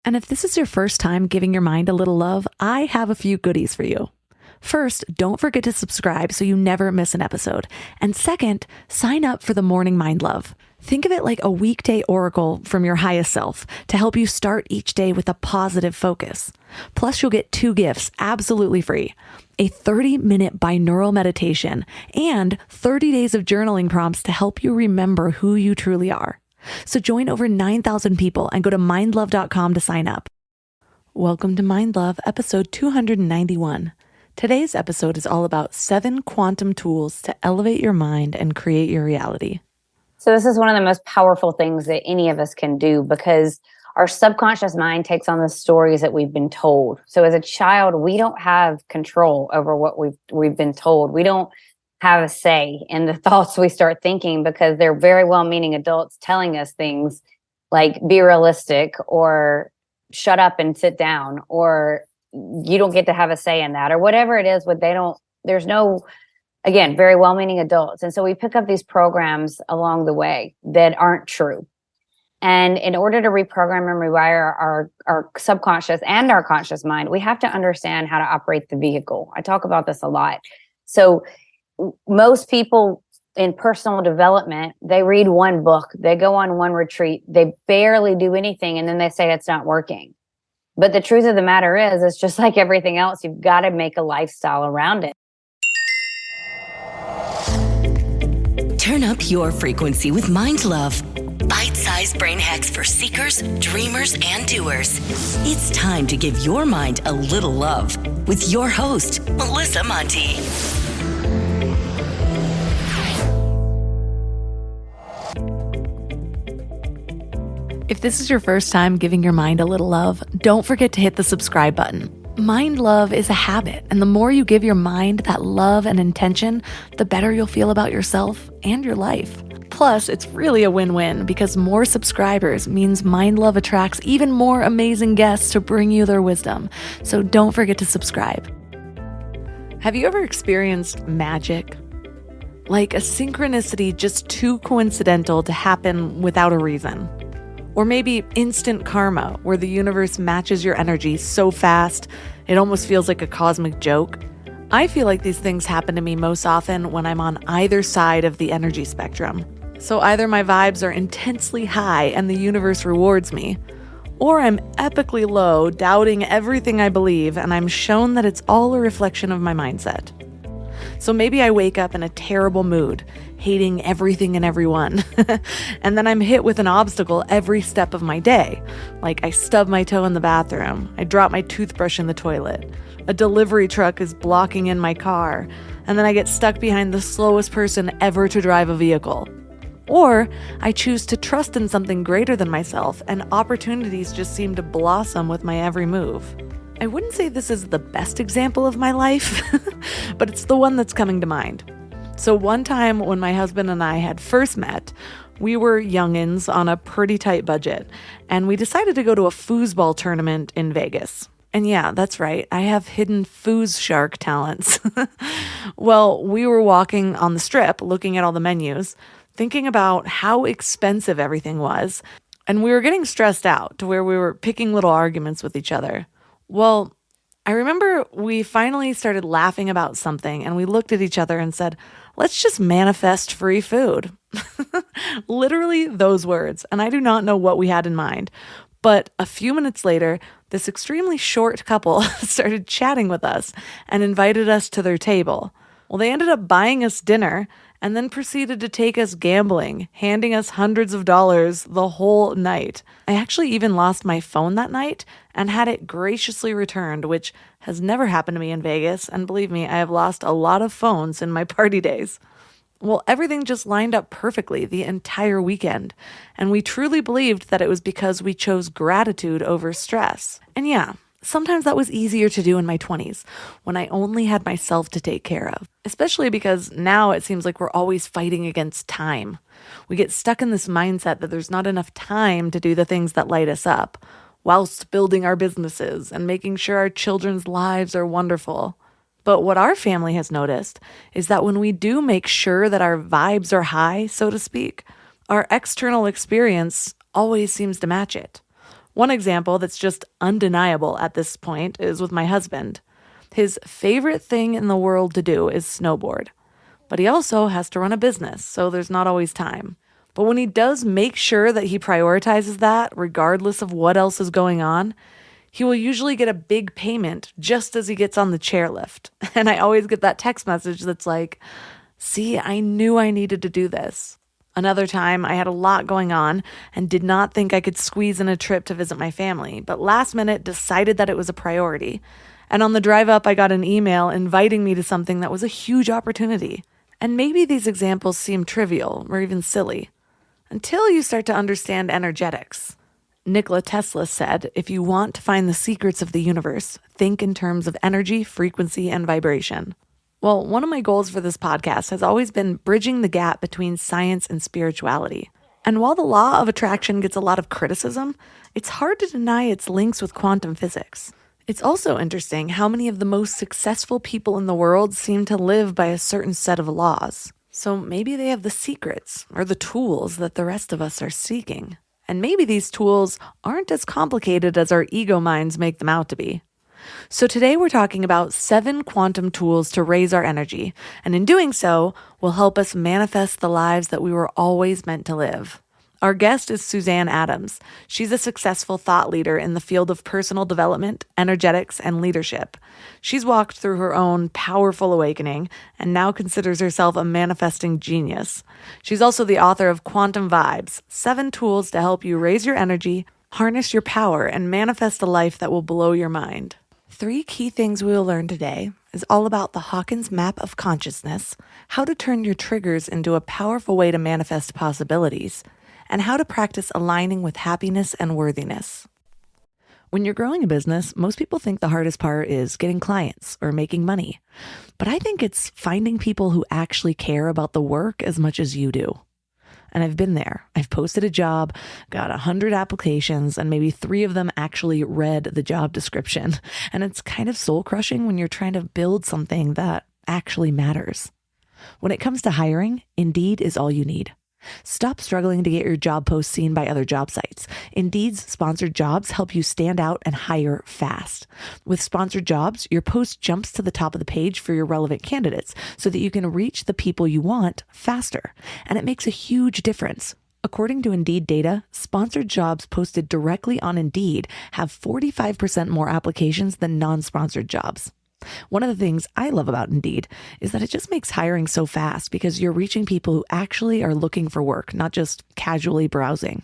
And if this is your first time giving your mind a little love, I have a few goodies for you. First, don't forget to subscribe so you never miss an episode. And second, sign up for the Morning Mind Love. Think of it like a weekday oracle from your highest self to help you start each day with a positive focus. Plus, you'll get 2 gifts absolutely free: a 30-minute binaural meditation and 30 days of journaling prompts to help you remember who you truly are. So join over 9,000 people and go to mindlove.com to sign up. Welcome to Mind Love, episode 291. Today's episode is all about 7 quantum tools to elevate your mind and create your reality. So this is one of the most powerful things that any of us can do, because our subconscious mind takes on the stories that we've been told. So as a child, we don't have control over what we've been told. We don't have a say in the thoughts we start thinking, because they're very well-meaning adults telling us things like be realistic, or shut up and sit down, or you don't get to have a say in that, or whatever it is. But there's no, again, very well-meaning adults. And so we pick up these programs along the way that aren't true. And in order to reprogram and rewire our subconscious and our conscious mind, we have to understand how to operate the vehicle. I talk about this a lot. So most people in personal development, they read one book, they go on one retreat, they barely do anything, and then they say it's not working. But the truth of the matter is, it's just like everything else. You've got to make a lifestyle around it. Turn up your frequency with Mind Love. Bite-sized brain hacks for seekers, dreamers, and doers. It's time to give your mind a little love with your host, Melissa Monti. If this is your first time giving your mind a little love, don't forget to hit the subscribe button. Mind love is a habit, and the more you give your mind that love and intention, the better you'll feel about yourself and your life. Plus, it's really a win-win, because more subscribers means Mind Love attracts even more amazing guests to bring you their wisdom. So don't forget to subscribe. Have you ever experienced magic? Like a synchronicity just too coincidental to happen without a reason? Or maybe instant karma, where the universe matches your energy so fast, it almost feels like a cosmic joke. I feel like these things happen to me most often when I'm on either side of the energy spectrum. So either my vibes are intensely high and the universe rewards me, or I'm epically low, doubting everything I believe, and I'm shown that it's all a reflection of my mindset. So maybe I wake up in a terrible mood, hating everything and everyone, and then I'm hit with an obstacle every step of my day. Like I stub my toe in the bathroom, I drop my toothbrush in the toilet, a delivery truck is blocking in my car, and then I get stuck behind the slowest person ever to drive a vehicle. Or I choose to trust in something greater than myself, and opportunities just seem to blossom with my every move. I wouldn't say this is the best example of my life, but it's the one that's coming to mind. So one time when my husband and I had first met, we were youngins on a pretty tight budget, and we decided to go to a foosball tournament in Vegas. And yeah, that's right, I have hidden foos shark talents. Well, we were walking on the strip, looking at all the menus, thinking about how expensive everything was, and we were getting stressed out to where we were picking little arguments with each other. Well, I remember we finally started laughing about something, and we looked at each other and said, let's just manifest free food. Literally those words, and I do not know what we had in mind. But a few minutes later, this extremely short couple started chatting with us and invited us to their table. Well, they ended up buying us dinner and then proceeded to take us gambling, handing us hundreds of dollars the whole night. I actually even lost my phone that night and had it graciously returned, which has never happened to me in Vegas, and believe me, I have lost a lot of phones in my party days. Well, everything just lined up perfectly the entire weekend, and we truly believed that it was because we chose gratitude over stress. And yeah, sometimes that was easier to do in my 20s, when I only had myself to take care of. Especially because now it seems like we're always fighting against time. We get stuck in this mindset that there's not enough time to do the things that light us up, whilst building our businesses and making sure our children's lives are wonderful. But what our family has noticed is that when we do make sure that our vibes are high, so to speak, our external experience always seems to match it. One example that's just undeniable at this point is with my husband. His favorite thing in the world to do is snowboard, but he also has to run a business, so there's not always time. But when he does make sure that he prioritizes that, regardless of what else is going on, he will usually get a big payment just as he gets on the chairlift. And I always get that text message that's like, see, I knew I needed to do this. Another time, I had a lot going on and did not think I could squeeze in a trip to visit my family, but last minute decided that it was a priority. And on the drive up, I got an email inviting me to something that was a huge opportunity. And maybe these examples seem trivial or even silly, until you start to understand energetics. Nikola Tesla said, if you want to find the secrets of the universe, think in terms of energy, frequency, and vibration. Well, one of my goals for this podcast has always been bridging the gap between science and spirituality. And while the law of attraction gets a lot of criticism, it's hard to deny its links with quantum physics. It's also interesting how many of the most successful people in the world seem to live by a certain set of laws. So maybe they have the secrets or the tools that the rest of us are seeking. And maybe these tools aren't as complicated as our ego minds make them out to be. So today we're talking about 7 quantum tools to raise our energy, and in doing so, will help us manifest the lives that we were always meant to live. Our guest is Suzanne Adams. She's a successful thought leader in the field of personal development, energetics, and leadership. She's walked through her own powerful awakening and now considers herself a manifesting genius. She's also the author of Quantum Vibes, 7 tools to help you raise your energy, harness your power, and manifest a life that will blow your mind. 3 key things we will learn today is all about the Hawkin's map of consciousness, how to turn your triggers into a powerful way to manifest possibilities, and how to practice aligning with happiness and worthiness. When you're growing a business, most people think the hardest part is getting clients or making money. But I think it's finding people who actually care about the work as much as you do. And I've been there. I've posted a job, got 100 applications, and maybe 3 of them actually read the job description. And it's kind of soul crushing when you're trying to build something that actually matters. When it comes to hiring, Indeed is all you need. Stop struggling to get your job posts seen by other job sites. Indeed's sponsored jobs help you stand out and hire fast. With sponsored jobs, your post jumps to the top of the page for your relevant candidates so that you can reach the people you want faster. And it makes a huge difference. According to Indeed data, sponsored jobs posted directly on Indeed have 45% more applications than non-sponsored jobs. One of the things I love about Indeed is that it just makes hiring so fast because you're reaching people who actually are looking for work, not just casually browsing.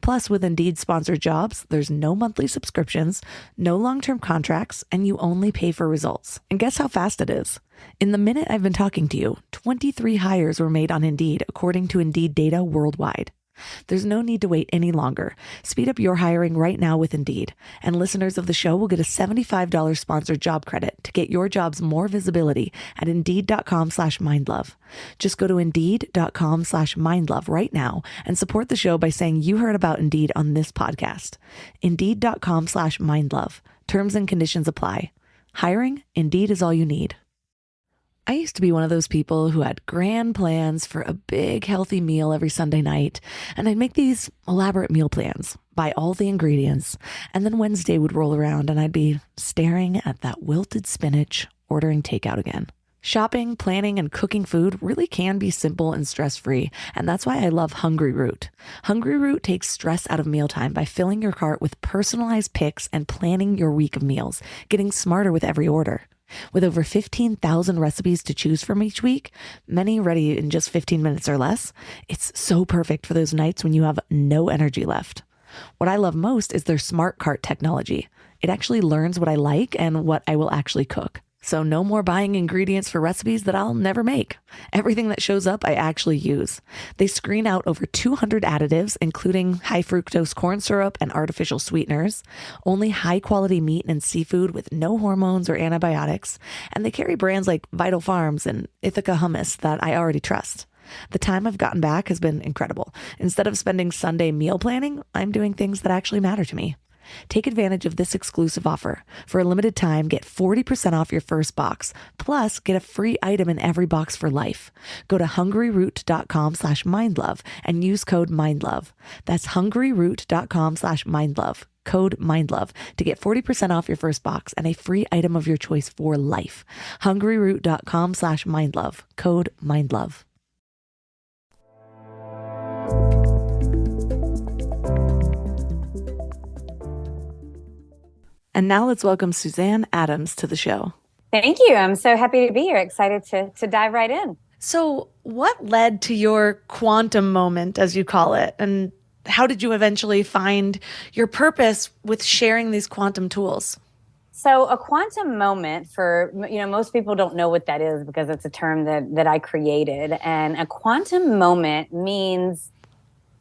Plus, with Indeed sponsored jobs, there's no monthly subscriptions, no long-term contracts, and you only pay for results. And guess how fast it is? In the minute I've been talking to you, 23 hires were made on Indeed, according to Indeed data worldwide. There's no need to wait any longer. Speed up your hiring right now with Indeed. And listeners of the show will get a $75 sponsored job credit to get your jobs more visibility at Indeed.com/mindlove. Just go to Indeed.com/mindlove right now and support the show by saying you heard about Indeed on this podcast. Indeed.com/mindlove. Terms and conditions apply. Hiring? Indeed is all you need. I used to be one of those people who had grand plans for a big healthy meal every Sunday night, and I'd make these elaborate meal plans, buy all the ingredients, and then Wednesday would roll around and I'd be staring at that wilted spinach, ordering takeout again. Shopping, planning, and cooking food really can be simple and stress-free, and that's why I love Hungry Root. Hungry Root takes stress out of mealtime by filling your cart with personalized picks and planning your week of meals, getting smarter with every order. With over 15,000 recipes to choose from each week, many ready in just 15 minutes or less, it's so perfect for those nights when you have no energy left. What I love most is their smart cart technology. It actually learns what I like and what I will actually cook. So no more buying ingredients for recipes that I'll never make. Everything that shows up, I actually use. They screen out over 200 additives, including high fructose corn syrup and artificial sweeteners, only high quality meat and seafood with no hormones or antibiotics, and they carry brands like Vital Farms and Ithaca Hummus that I already trust. The time I've gotten back has been incredible. Instead of spending Sunday meal planning, I'm doing things that actually matter to me. Take advantage of this exclusive offer. For a limited time, get 40% off your first box, plus get a free item in every box for life. Go to hungryroot.com/mindlove and use code MINDLOVE. That's hungryroot.com/mindlove. Code MINDLOVE to get 40% off your first box and a free item of your choice for life. hungryroot.com/mindlove. Code MINDLOVE. And now let's welcome Suzanne Adams to the show. Thank you. I'm so happy to be here. Excited to dive right in. So what led to your quantum moment, as you call it? And how did you eventually find your purpose with sharing these quantum tools? So a quantum moment, for, most people don't know what that is because it's a term that I created. And a quantum moment means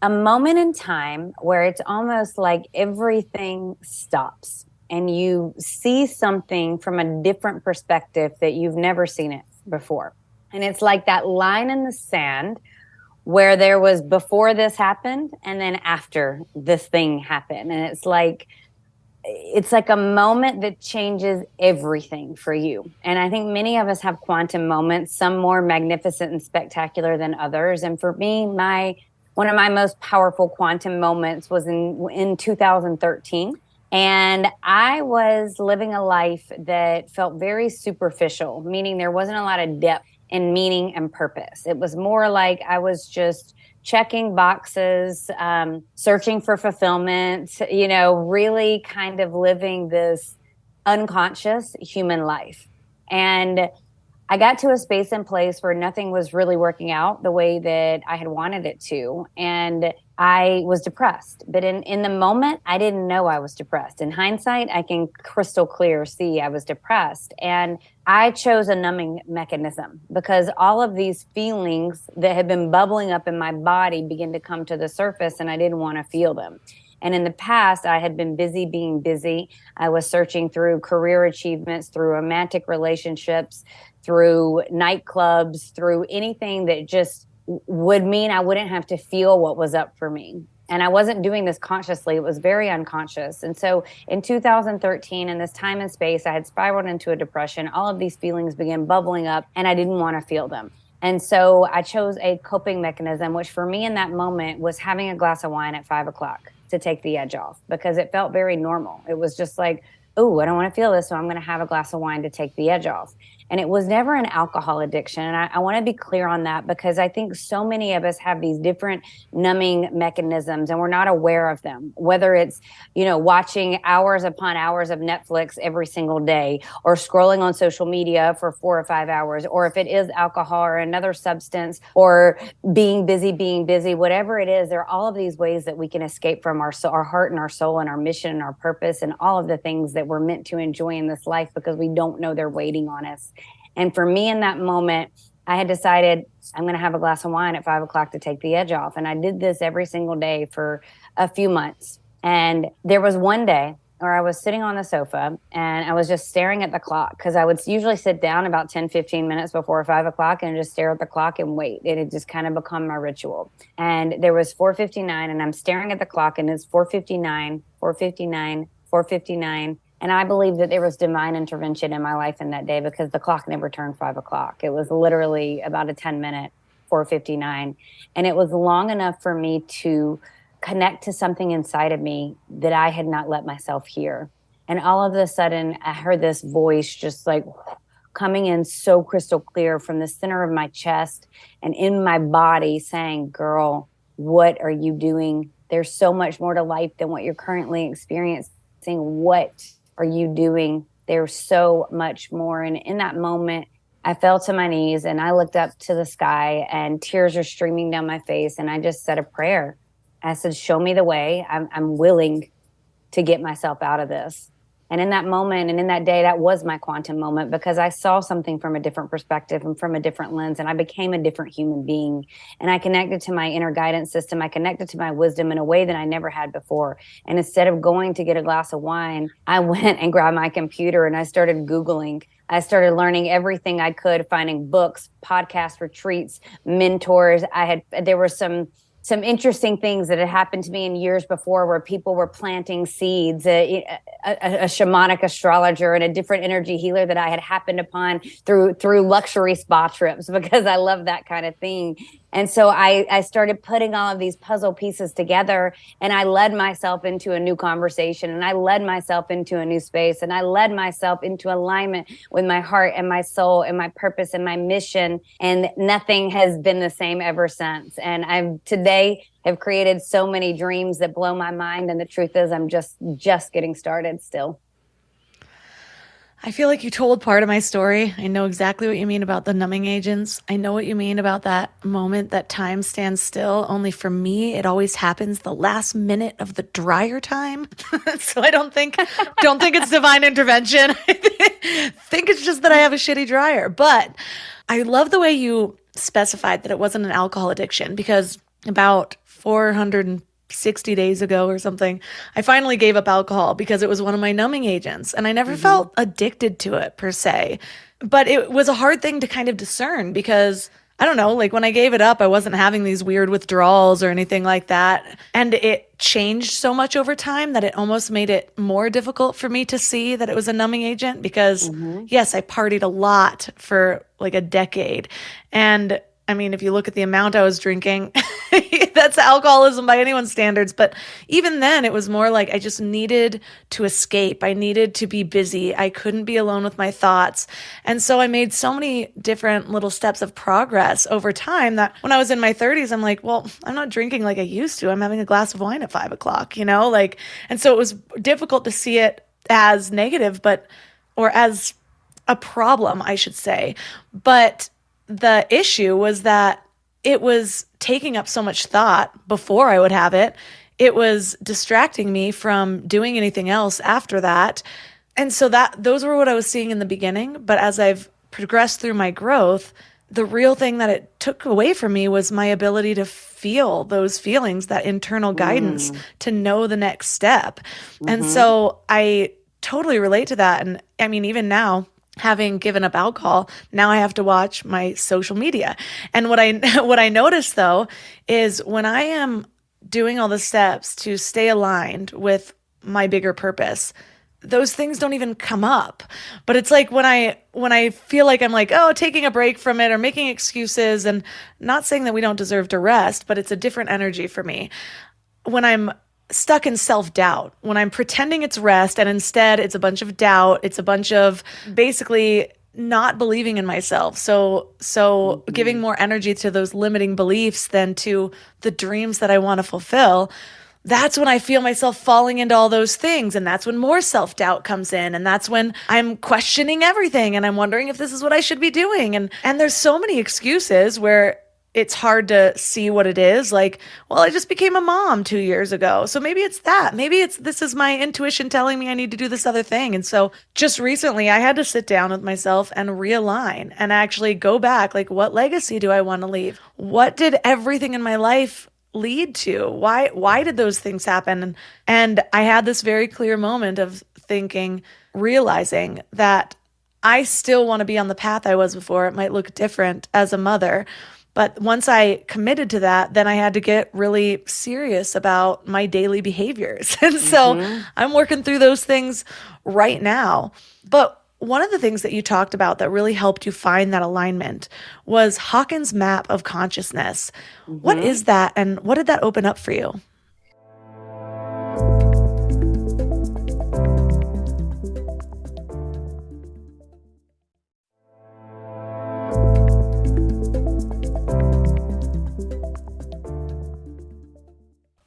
a moment in time where it's almost like everything stops and you see something from a different perspective that you've never seen it before. And it's like that line in the sand where there was before this happened and then after this thing happened. And it's like a moment that changes everything for you. And I think many of us have quantum moments, some more magnificent and spectacular than others. And for me, one of my most powerful quantum moments was in 2013. And I was living a life that felt very superficial, meaning there wasn't a lot of depth in meaning and purpose. It was more like I was just checking boxes, searching for fulfillment, really kind of living this unconscious human life. And I got to a space and place where nothing was really working out the way that I had wanted it to. And I was depressed. But in the moment, I didn't know I was depressed. In hindsight, I can crystal clear see I was depressed. And I chose a numbing mechanism because all of these feelings that had been bubbling up in my body began to come to the surface and I didn't want to feel them. And in the past, I had been busy being busy. I was searching through career achievements, through romantic relationships, through nightclubs, through anything that just would mean I wouldn't have to feel what was up for me. And I wasn't doing this consciously. It was very unconscious. And so in 2013, in this time and space, I had spiraled into a depression. All of these feelings began bubbling up and I didn't want to feel them. And so I chose a coping mechanism, which for me in that moment was having a glass of wine at 5:00 to take the edge off because it felt very normal. It was just like, oh, I don't want to feel this, so I'm going to have a glass of wine to take the edge off. And it was never an alcohol addiction. And I want to be clear on that because I think so many of us have these different numbing mechanisms and we're not aware of them, whether it's, watching hours upon hours of Netflix every single day or scrolling on social media for 4 or 5 hours, or if it is alcohol or another substance or being busy, whatever it is, there are all of these ways that we can escape from our heart and our soul and our mission and our purpose and all of the things that we're meant to enjoy in this life because we don't know they're waiting on us. And for me in that moment, I had decided I'm going to have a glass of wine at 5:00 to take the edge off. And I did this every single day for a few months. And there was one day where I was sitting on the sofa and I was just staring at the clock because I would usually sit down about 10, 15 minutes before 5:00 and just stare at the clock and wait. It had just kind of become my ritual. And there was 4:59 and I'm staring at the clock and it's 4:59, 4:59, 4:59. And I believe that there was divine intervention in my life in that day because the clock never turned 5:00. It was literally about a 10-minute 4:59. And it was long enough for me to connect to something inside of me that I had not let myself hear. And all of a sudden, I heard this voice just like coming in so crystal clear from the center of my chest and in my body saying, girl, what are you doing? There's so much more to life than what you're currently experiencing. What are you doing? There's so much more. And in that moment, I fell to my knees and I looked up to the sky and tears are streaming down my face. And I just said a prayer. I said, show me the way. I'm willing to get myself out of this. And in that moment and in that day, that was my quantum moment because I saw something from a different perspective and from a different lens. And I became a different human being. And I connected to my inner guidance system. I connected to my wisdom in a way that I never had before. And instead of going to get a glass of wine, I went and grabbed my computer and I started Googling. I started learning everything I could, finding books, podcast retreats, mentors. There were some some interesting things that had happened to me in years before where people were planting seeds, a shamanic astrologer and a different energy healer that I had happened upon through luxury spa trips, because I love that kind of thing. And so I started putting all of these puzzle pieces together, and I led myself into a new conversation, and I led myself into a new space, and I led myself into alignment with my heart and my soul and my purpose and my mission. And nothing has been the same ever since. And I've today have created so many dreams that blow my mind. And the truth is I'm just getting started still. I feel like you told part of my story. I know exactly what you mean about the numbing agents. I know what you mean about that moment that time stands still. Only for me, it always happens the last minute of the dryer time. So I don't think it's divine intervention. I think it's just that I have a shitty dryer. But I love the way you specified that it wasn't an alcohol addiction, because about 460 days ago or something, I finally gave up alcohol because it was one of my numbing agents, and I never felt addicted to it per se. But it was a hard thing to kind of discern, because I don't know, like when I gave it up, I wasn't having these weird withdrawals or anything like that. And it changed so much over time that it almost made it more difficult for me to see that it was a numbing agent, because yes, I partied a lot for like a decade. And I mean, if you look at the amount I was drinking, that's alcoholism by anyone's standards. But even then, it was more like I just needed to escape. I needed to be busy. I couldn't be alone with my thoughts. And so I made so many different little steps of progress over time that when I was in my 30s, I'm like, well, I'm not drinking like I used to. I'm having a glass of wine at 5 o'clock, like, and so it was difficult to see it as negative, or as a problem, I should say. But the issue was that it was taking up so much thought before I would have it. It was distracting me from doing anything else after that. And so those were what I was seeing in the beginning. But as I've progressed through my growth, the real thing that it took away from me was my ability to feel those feelings, that internal guidance to know the next step. And so I totally relate to that. And I mean, even now, having given up alcohol, now I have to watch my social media. And what I notice though is when I am doing all the steps to stay aligned with my bigger purpose, those things don't even come up. But it's like when I feel like I'm like, oh, taking a break from it or making excuses, and not saying that we don't deserve to rest, but it's a different energy for me. When I'm stuck in self-doubt, when I'm pretending it's rest and instead it's a bunch of doubt, it's a bunch of basically not believing in myself. So giving more energy to those limiting beliefs than to the dreams that I want to fulfill. That's when I feel myself falling into all those things. And that's when more self-doubt comes in. And that's when I'm questioning everything and I'm wondering if this is what I should be doing. And there's so many excuses where it's hard to see what it is. Like, well, I just became a mom 2 years ago. So maybe it's that. Maybe this is my intuition telling me I need to do this other thing. And so just recently I had to sit down with myself and realign and actually go back. Like, what legacy do I want to leave? What did everything in my life lead to? Why did those things happen? And I had this very clear moment of realizing that I still want to be on the path I was before. It might look different as a mother. But once I committed to that, then I had to get really serious about my daily behaviors. And so I'm working through those things right now. But one of the things that you talked about that really helped you find that alignment was Hawkin's map of consciousness. What is that, and what did that open up for you?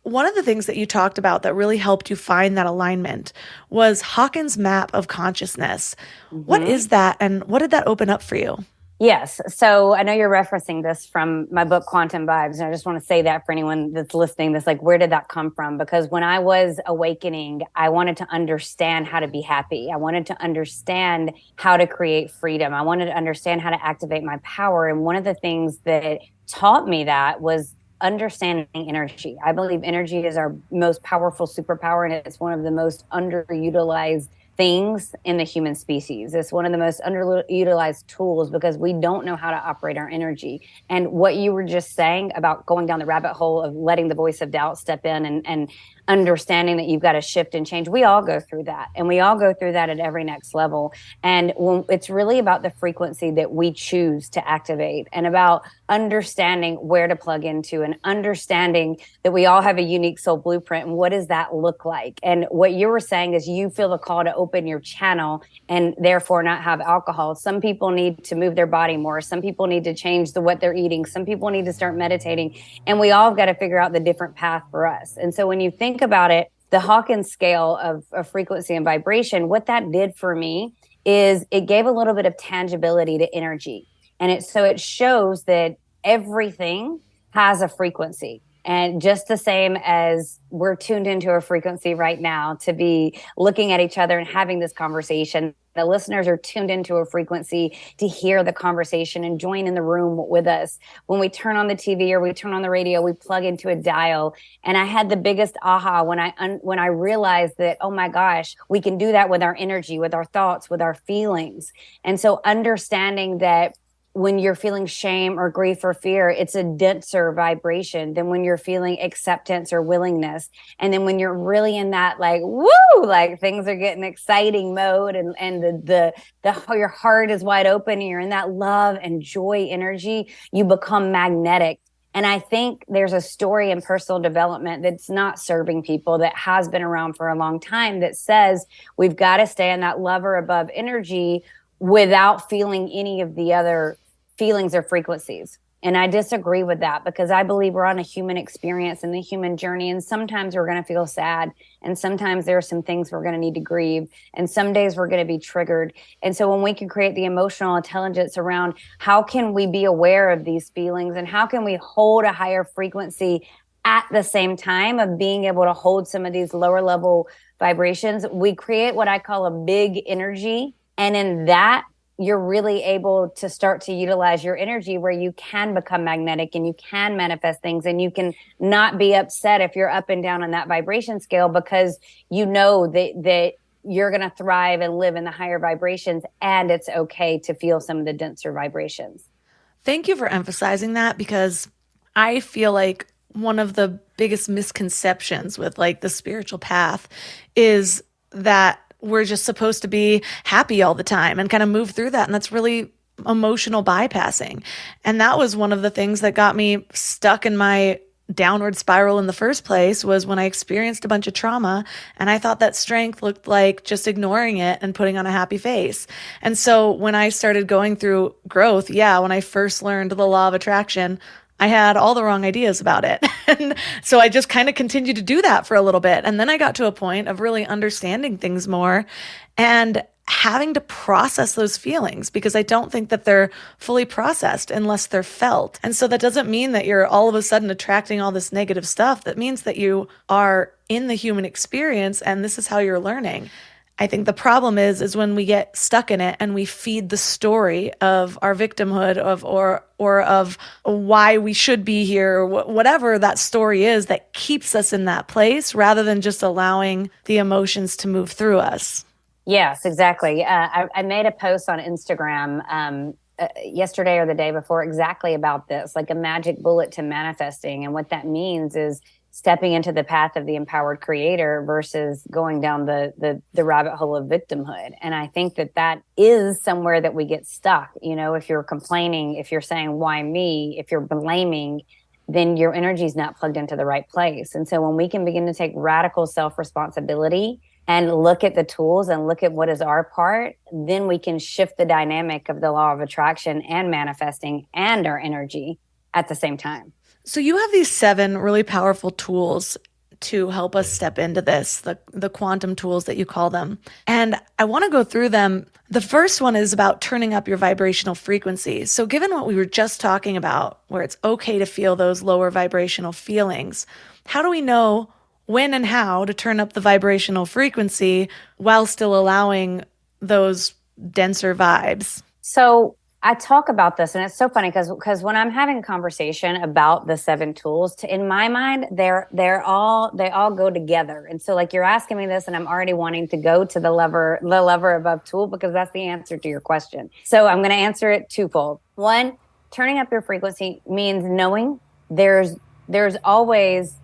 One of the things that you talked about that really helped you find that alignment was Hawkin's map of consciousness. What is that, and what did that open up for you? Yes. So I know you're referencing this from my book, Quantum Vibes. And I just want to say that for anyone that's listening, that's like, where did that come from? Because when I was awakening, I wanted to understand how to be happy. I wanted to understand how to create freedom. I wanted to understand how to activate my power. And one of the things that taught me that was understanding energy. I believe energy is our most powerful superpower, and it's one of the most underutilized things in the human species. It's one of the most underutilized tools because we don't know how to operate our energy. And what you were just saying about going down the rabbit hole of letting the voice of doubt step in and understanding that you've got to shift and change. We all go through that, and we all go through that at every next level. And when it's really about the frequency that we choose to activate, and about understanding where to plug into, and understanding that we all have a unique soul blueprint. And what does that look like? And what you were saying is you feel the call to open your channel and therefore not have alcohol. Some people need to move their body more. Some people need to change what they're eating. Some people need to start meditating. And we all have got to figure out the different path for us. And so when you think about it, the Hawkin scale of frequency and vibration, what that did for me is it gave a little bit of tangibility to energy. And it shows that everything has a frequency. And just the same as we're tuned into a frequency right now to be looking at each other and having this conversation, the listeners are tuned into a frequency to hear the conversation and join in the room with us. When we turn on the TV or we turn on the radio, we plug into a dial. And I had the biggest aha when I realized that, oh my gosh, we can do that with our energy, with our thoughts, with our feelings. And so understanding that when you're feeling shame or grief or fear, it's a denser vibration than when you're feeling acceptance or willingness. And then when you're really in that like, woo, like things are getting exciting mode and your heart is wide open and you're in that love and joy energy, you become magnetic. And I think there's a story in personal development that's not serving people, that has been around for a long time, that says we've got to stay in that lover above energy without feeling any of the other feelings or frequencies. And I disagree with that because I believe we're on a human experience and the human journey. And sometimes we're going to feel sad. And sometimes there are some things we're going to need to grieve. And some days we're going to be triggered. And so when we can create the emotional intelligence around how can we be aware of these feelings and how can we hold a higher frequency at the same time of being able to hold some of these lower level vibrations, we create what I call a big energy. And in that, you're really able to start to utilize your energy where you can become magnetic and you can manifest things, and you can not be upset if you're up and down on that vibration scale because you know that you're going to thrive and live in the higher vibrations, and it's okay to feel some of the denser vibrations. Thank you for emphasizing that, because I feel like one of the biggest misconceptions with like the spiritual path is that we're just supposed to be happy all the time and kind of move through that. And that's really emotional bypassing. And that was one of the things that got me stuck in my downward spiral in the first place, was when I experienced a bunch of trauma and I thought that strength looked like just ignoring it and putting on a happy face. And so when I started going through growth, when I first learned the law of attraction, I had all the wrong ideas about it. And so I just kind of continued to do that for a little bit. And then I got to a point of really understanding things more and having to process those feelings, because I don't think that they're fully processed unless they're felt. And so that doesn't mean that you're all of a sudden attracting all this negative stuff. That means that you are in the human experience and this is how you're learning. I think the problem is when we get stuck in it and we feed the story of our victimhood or of why we should be here, whatever that story is that keeps us in that place, rather than just allowing the emotions to move through us. Yes, exactly. I made a post on Instagram yesterday or the day before exactly about this, like a magic bullet to manifesting. And what that means is stepping into the path of the empowered creator versus going down the rabbit hole of victimhood. And I think that is somewhere that we get stuck. You know, if you're complaining, if you're saying, why me, if you're blaming, then your energy is not plugged into the right place. And so when we can begin to take radical self-responsibility and look at the tools and look at what is our part, then we can shift the dynamic of the law of attraction and manifesting and our energy at the same time. So you have these 7 really powerful tools to help us step into this, the quantum tools that you call them. And I want to go through them. The first one is about turning up your vibrational frequency. So given what we were just talking about, where it's okay to feel those lower vibrational feelings, how do we know when and how to turn up the vibrational frequency while still allowing those denser vibes? So I talk about this, and it's so funny because when I'm having a conversation about the 7 tools, in my mind, they all go together. And so, like, you're asking me this, and I'm already wanting to go to the lever above tool, because that's the answer to your question. So I'm going to answer it twofold. One, turning up your frequency means knowing there's always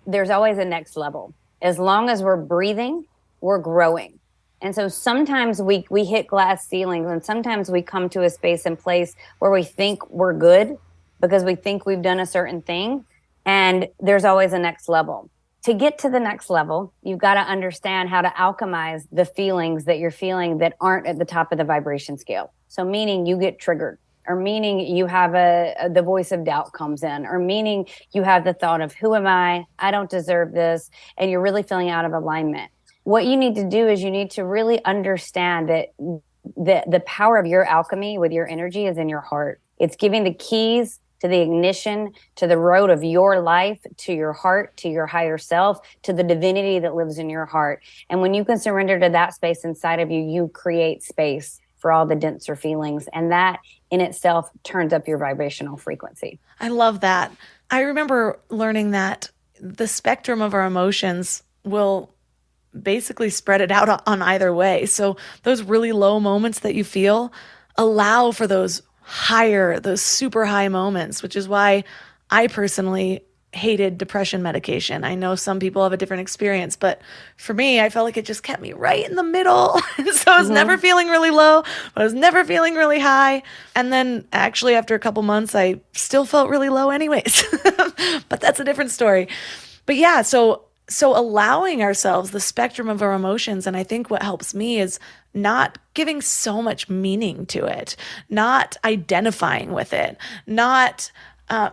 a next level. As long as we're breathing, we're growing. And so sometimes we hit glass ceilings, and sometimes we come to a space and place where we think we're good because we think we've done a certain thing, and there's always a next level. To get to the next level, you've got to understand how to alchemize the feelings that you're feeling that aren't at the top of the vibration scale. So meaning you get triggered, or meaning you have the voice of doubt comes in, or meaning you have the thought of, who am I? I don't deserve this. And you're really feeling out of alignment. What you need to do is you need to really understand that the power of your alchemy with your energy is in your heart. It's giving the keys to the ignition, to the road of your life, to your heart, to your higher self, to the divinity that lives in your heart. And when you can surrender to that space inside of you, you create space for all the denser feelings. And that in itself turns up your vibrational frequency. I love that. I remember learning that the spectrum of our emotions will basically spread it out on either way. So those really low moments that you feel, allow for those super high moments, which is why I personally hated depression medication. I know some people have a different experience, but for me, I felt like it just kept me right in the middle. So I was never feeling really low, but I was never feeling really high. And then actually after a couple months, I still felt really low anyways, but that's a different story. But yeah, so allowing ourselves the spectrum of our emotions, and I think what helps me is not giving so much meaning to it, not identifying with it, not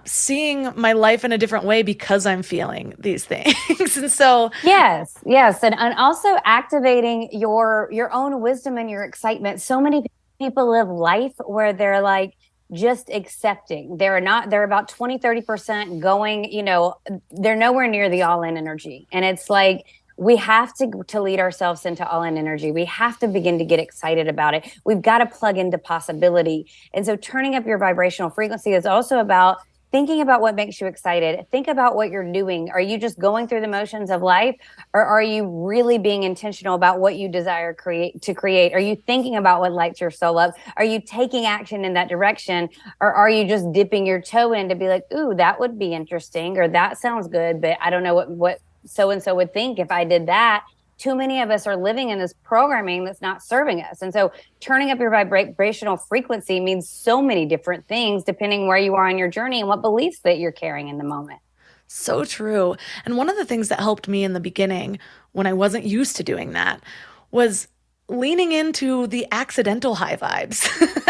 seeing my life in a different way because I'm feeling these things. And so yes. And also activating your own wisdom and your excitement. So many people live life where they're like, just accepting. They're about 20, 30% going, they're nowhere near the all-in energy. And it's like, we have to lead ourselves into all-in energy. We have to begin to get excited about it. We've got to plug into possibility. And so turning up your vibrational frequency is also about thinking about what makes you excited. Think about what you're doing. Are you just going through the motions of life, or are you really being intentional about what you desire to create? Are you thinking about what lights your soul up? Are you taking action in that direction, or are you just dipping your toe in to be like, ooh, that would be interesting, or that sounds good, but I don't know what so-and-so would think if I did that? Too many of us are living in this programming that's not serving us. And so turning up your vibrational frequency means so many different things depending where you are on your journey and what beliefs that you're carrying in the moment. So true. And one of the things that helped me in the beginning when I wasn't used to doing that was leaning into the accidental high vibes.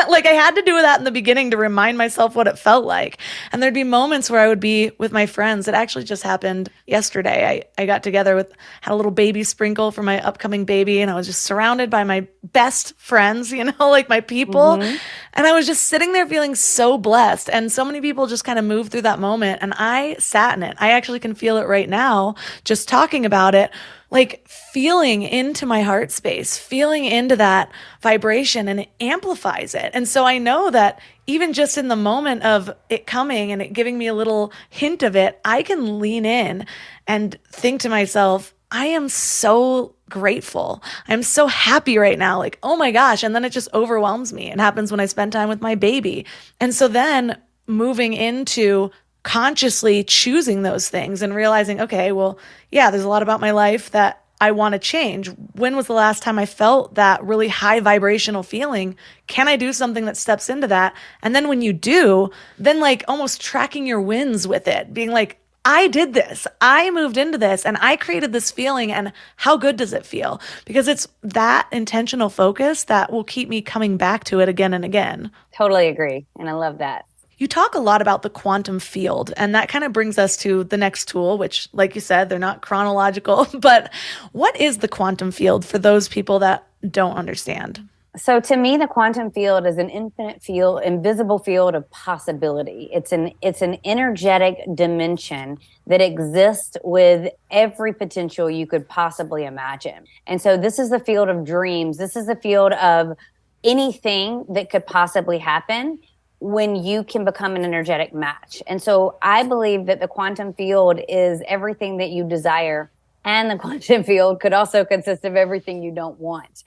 Like I had to do that in the beginning to remind myself what it felt like. And there'd be moments where I would be with my friends. It actually just happened yesterday. I got together had a little baby sprinkle for my upcoming baby, and I was just surrounded by my best friends, like my people. And I was just sitting there feeling so blessed. And so many people just kind of moved through that moment. And I sat in it. I actually can feel it right now, just talking about it. Like feeling into my heart space, feeling into that vibration, and it amplifies it. And so I know that even just in the moment of it coming and it giving me a little hint of it, I can lean in and think to myself, I am so grateful. I'm so happy right now. Like, oh my gosh. And then it just overwhelms me. It happens when I spend time with my baby. And so then moving into consciously choosing those things and realizing, okay, well, yeah, there's a lot about my life that I want to change. When was the last time I felt that really high vibrational feeling? Can I do something that steps into that? And then when you do, then like almost tracking your wins with it, being like, I did this, I moved into this, and I created this feeling, and how good does it feel? Because it's that intentional focus that will keep me coming back to it again and again. Totally agree. And I love that. You talk a lot about the quantum field, and that kind of brings us to the next tool, which, like you said, they're not chronological, but what is the quantum field for those people that don't understand? So to me, the quantum field is an infinite field, invisible field of possibility. It's an energetic dimension that exists with every potential you could possibly imagine. And so this is the field of dreams. This is the field of anything that could possibly happen when you can become an energetic match. And so I believe that the quantum field is everything that you desire, and the quantum field could also consist of everything you don't want.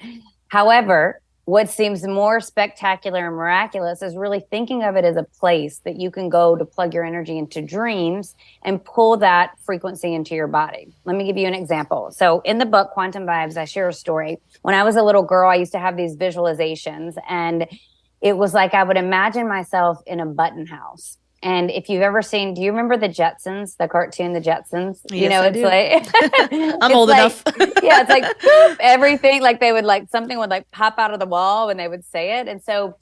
However, what seems more spectacular and miraculous is really thinking of it as a place that you can go to plug your energy into dreams and pull that frequency into your body. Let me give you an example. So in the book, Quantum Vibes, I share a story. When I was a little girl, I used to have these visualizations, and it was like I would imagine myself in a button house. And if you've ever seen, do you remember the Jetsons, the cartoon, the Jetsons? Yes, it's do. like, I'm old enough. Yeah, it's like boop, everything, like they would like something would like pop out of the wall when they would say it. And so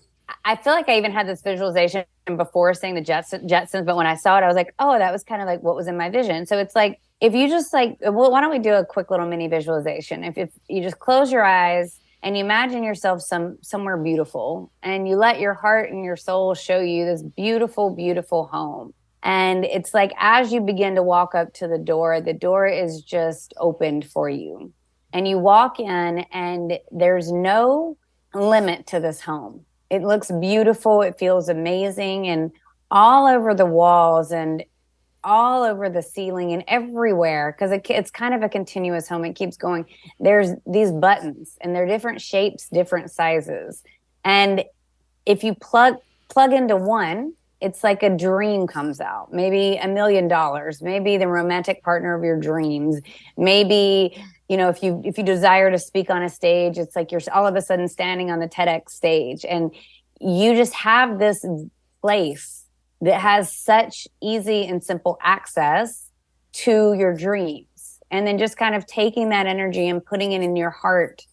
I feel like I even had this visualization before seeing the Jetsons, but when I saw it, I was like, oh, that was kind of like what was in my vision. So it's like, if you just like, well, why don't we do a quick little mini visualization? If you just close your eyes and you imagine yourself somewhere beautiful, and you let your heart and your soul show you this beautiful, beautiful home. And it's like, as you begin to walk up to the door is just opened for you. And you walk in, and there's no limit to this home. It looks beautiful. It feels amazing. And all over the walls and all over the ceiling and everywhere, because it's kind of a continuous home. It keeps going. There's these buttons, and they're different shapes, different sizes. And if you plug into one, it's like a dream comes out. Maybe $1 million, maybe the romantic partner of your dreams. Maybe, if you desire to speak on a stage, it's like you're all of a sudden standing on the TEDx stage, and you just have this place that has such easy and simple access to your dreams. And then just kind of taking that energy and putting it in your heart,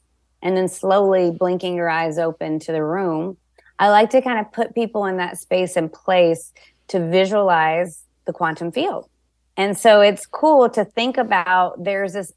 and then slowly blinking your eyes open to the room. I like to kind of put people in that space and place to visualize the quantum field. And so it's cool to think about, there's this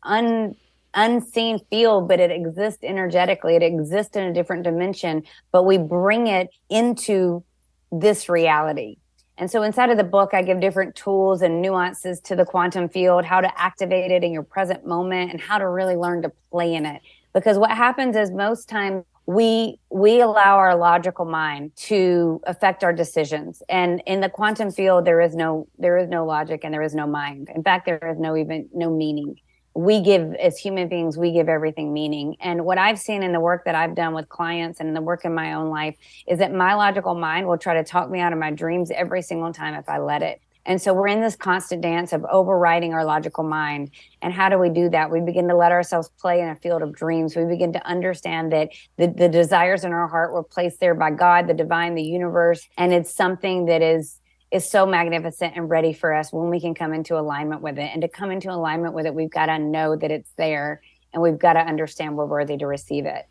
unseen field, but it exists energetically. It exists in a different dimension, but we bring it into this reality. And so inside of the book, I give different tools and nuances to the quantum field, how to activate it in your present moment, and how to really learn to play in it. Because what happens is, most times we allow our logical mind to affect our decisions. And in the quantum field, there is no logic, and there is no mind. In fact, there is no meaning. We give, as human beings, we give everything meaning. And what I've seen in the work that I've done with clients and in the work in my own life is that my logical mind will try to talk me out of my dreams every single time if I let it. And so we're in this constant dance of overriding our logical mind. And how do we do that? We begin to let ourselves play in a field of dreams. We begin to understand that the desires in our heart were placed there by God, the divine, the universe. And it's something that is so magnificent and ready for us when we can come into alignment with it. And to come into alignment with it, we've got to know that it's there, and we've got to understand we're worthy to receive it.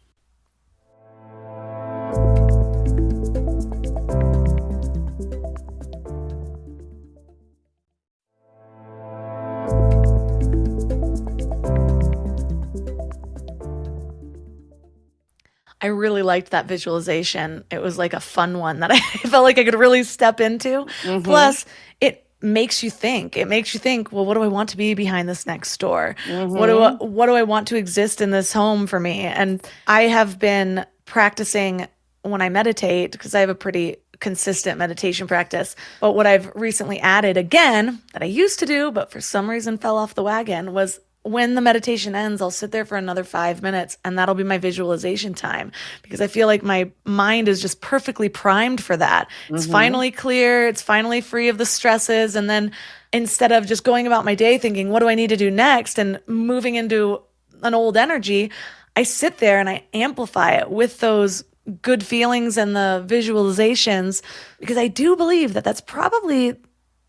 I really liked that visualization. It was like a fun one that I felt like I could really step into. Mm-hmm. Plus, it makes you think. It makes you think, well, what do I want to be behind this next door? Mm-hmm. What do I want to exist in this home for me? And I have been practicing when I meditate, because I have a pretty consistent meditation practice. But what I've recently added again, that I used to do, but for some reason fell off the wagon, was when the meditation ends, I'll sit there for another 5 minutes, and that'll be my visualization time, because I feel like my mind is just perfectly primed for that. Mm-hmm. It's finally clear. It's finally free of the stresses. And then instead of just going about my day thinking, what do I need to do next, and moving into an old energy, I sit there and I amplify it with those good feelings and the visualizations, because I do believe that that's probably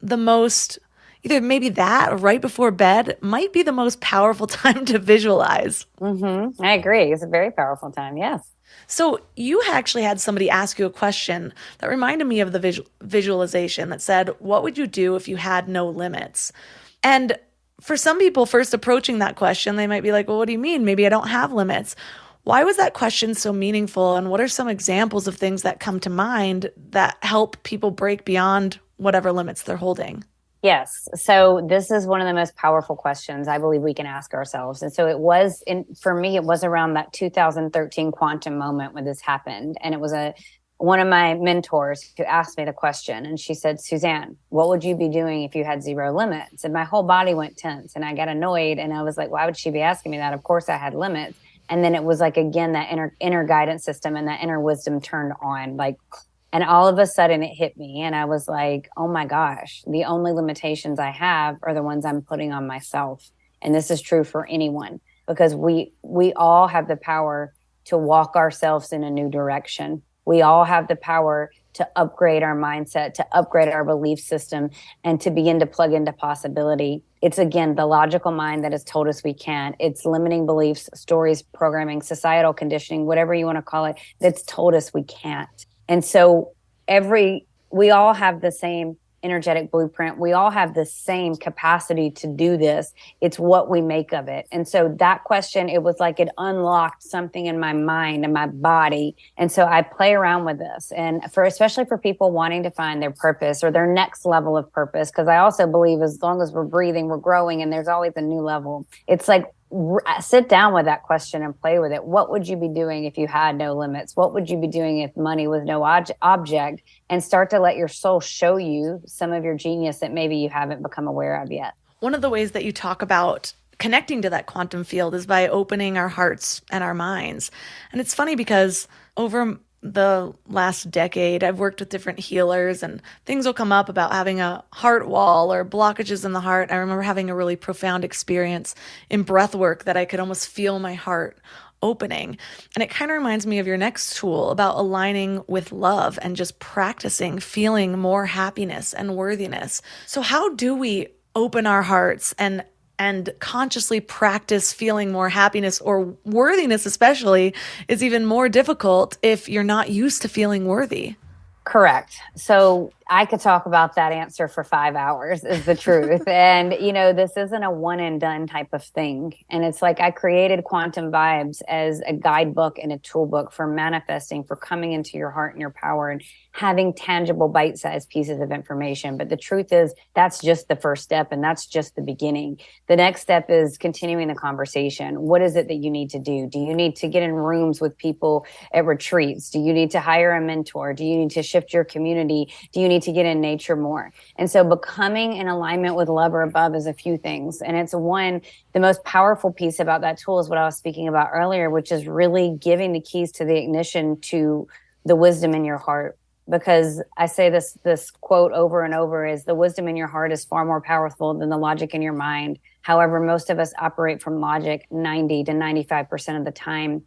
the most, either maybe that or right before bed, might be the most powerful time to visualize. Mm-hmm. I agree. It's a very powerful time. Yes. So you actually had somebody ask you a question that reminded me of the visualization that said, what would you do if you had no limits? And for some people first approaching that question, they might be like, well, what do you mean? Maybe I don't have limits. Why was that question so meaningful? And what are some examples of things that come to mind that help people break beyond whatever limits they're holding? Yes. So this is one of the most powerful questions I believe we can ask ourselves. And so for me, it was around that 2013 quantum moment when this happened. And it was one of my mentors who asked me the question, and she said, Suzanne, what would you be doing if you had zero limits? And my whole body went tense and I got annoyed. And I was like, why would she be asking me that? Of course I had limits. And then it was like, again, that inner guidance system and that inner wisdom turned on, like, and all of a sudden it hit me. And I was like, oh my gosh, the only limitations I have are the ones I'm putting on myself. And this is true for anyone, because we all have the power to walk ourselves in a new direction. We all have the power to upgrade our mindset, to upgrade our belief system, and to begin to plug into possibility. It's, again, the logical mind that has told us we can't. It's limiting beliefs, stories, programming, societal conditioning, whatever you want to call it, that's told us we can't. And so we all have the same energetic blueprint. We all have the same capacity to do this. It's what we make of it. And so that question, it was like it unlocked something in my mind and my body. And so I play around with this. And especially for people wanting to find their purpose or their next level of purpose, because I also believe as long as we're breathing, we're growing, and there's always a new level. It's like, sit down with that question and play with it. What would you be doing if you had no limits? What would you be doing if money was no object? And start to let your soul show you some of your genius that maybe you haven't become aware of yet. One of the ways that you talk about connecting to that quantum field is by opening our hearts and our minds. And it's funny because over the last decade, I've worked with different healers, and things will come up about having a heart wall or blockages in the heart. I remember having a really profound experience in breath work that I could almost feel my heart opening. And it kind of reminds me of your next tool about aligning with love and just practicing feeling more happiness and worthiness. So how do we open our hearts and consciously practice feeling more happiness, or worthiness especially is even more difficult if you're not used to feeling worthy? Correct. So I could talk about that answer for 5 hours, is the truth. And, this isn't a one and done type of thing. And it's like I created Quantum Vibes as a guidebook and a toolbook for manifesting, for coming into your heart and your power and having tangible bite-sized pieces of information. But the truth is that's just the first step, and that's just the beginning. The next step is continuing the conversation. What is it that you need to do? Do you need to get in rooms with people at retreats? Do you need to hire a mentor? Do you need to shift your community? Do you need to get in nature more? And so becoming in alignment with love or above is a few things. And it's the most powerful piece about that tool is what I was speaking about earlier, which is really giving the keys to the ignition to the wisdom in your heart. Because I say this quote over and over is, the wisdom in your heart is far more powerful than the logic in your mind. However, most of us operate from logic 90 to 95% of the time.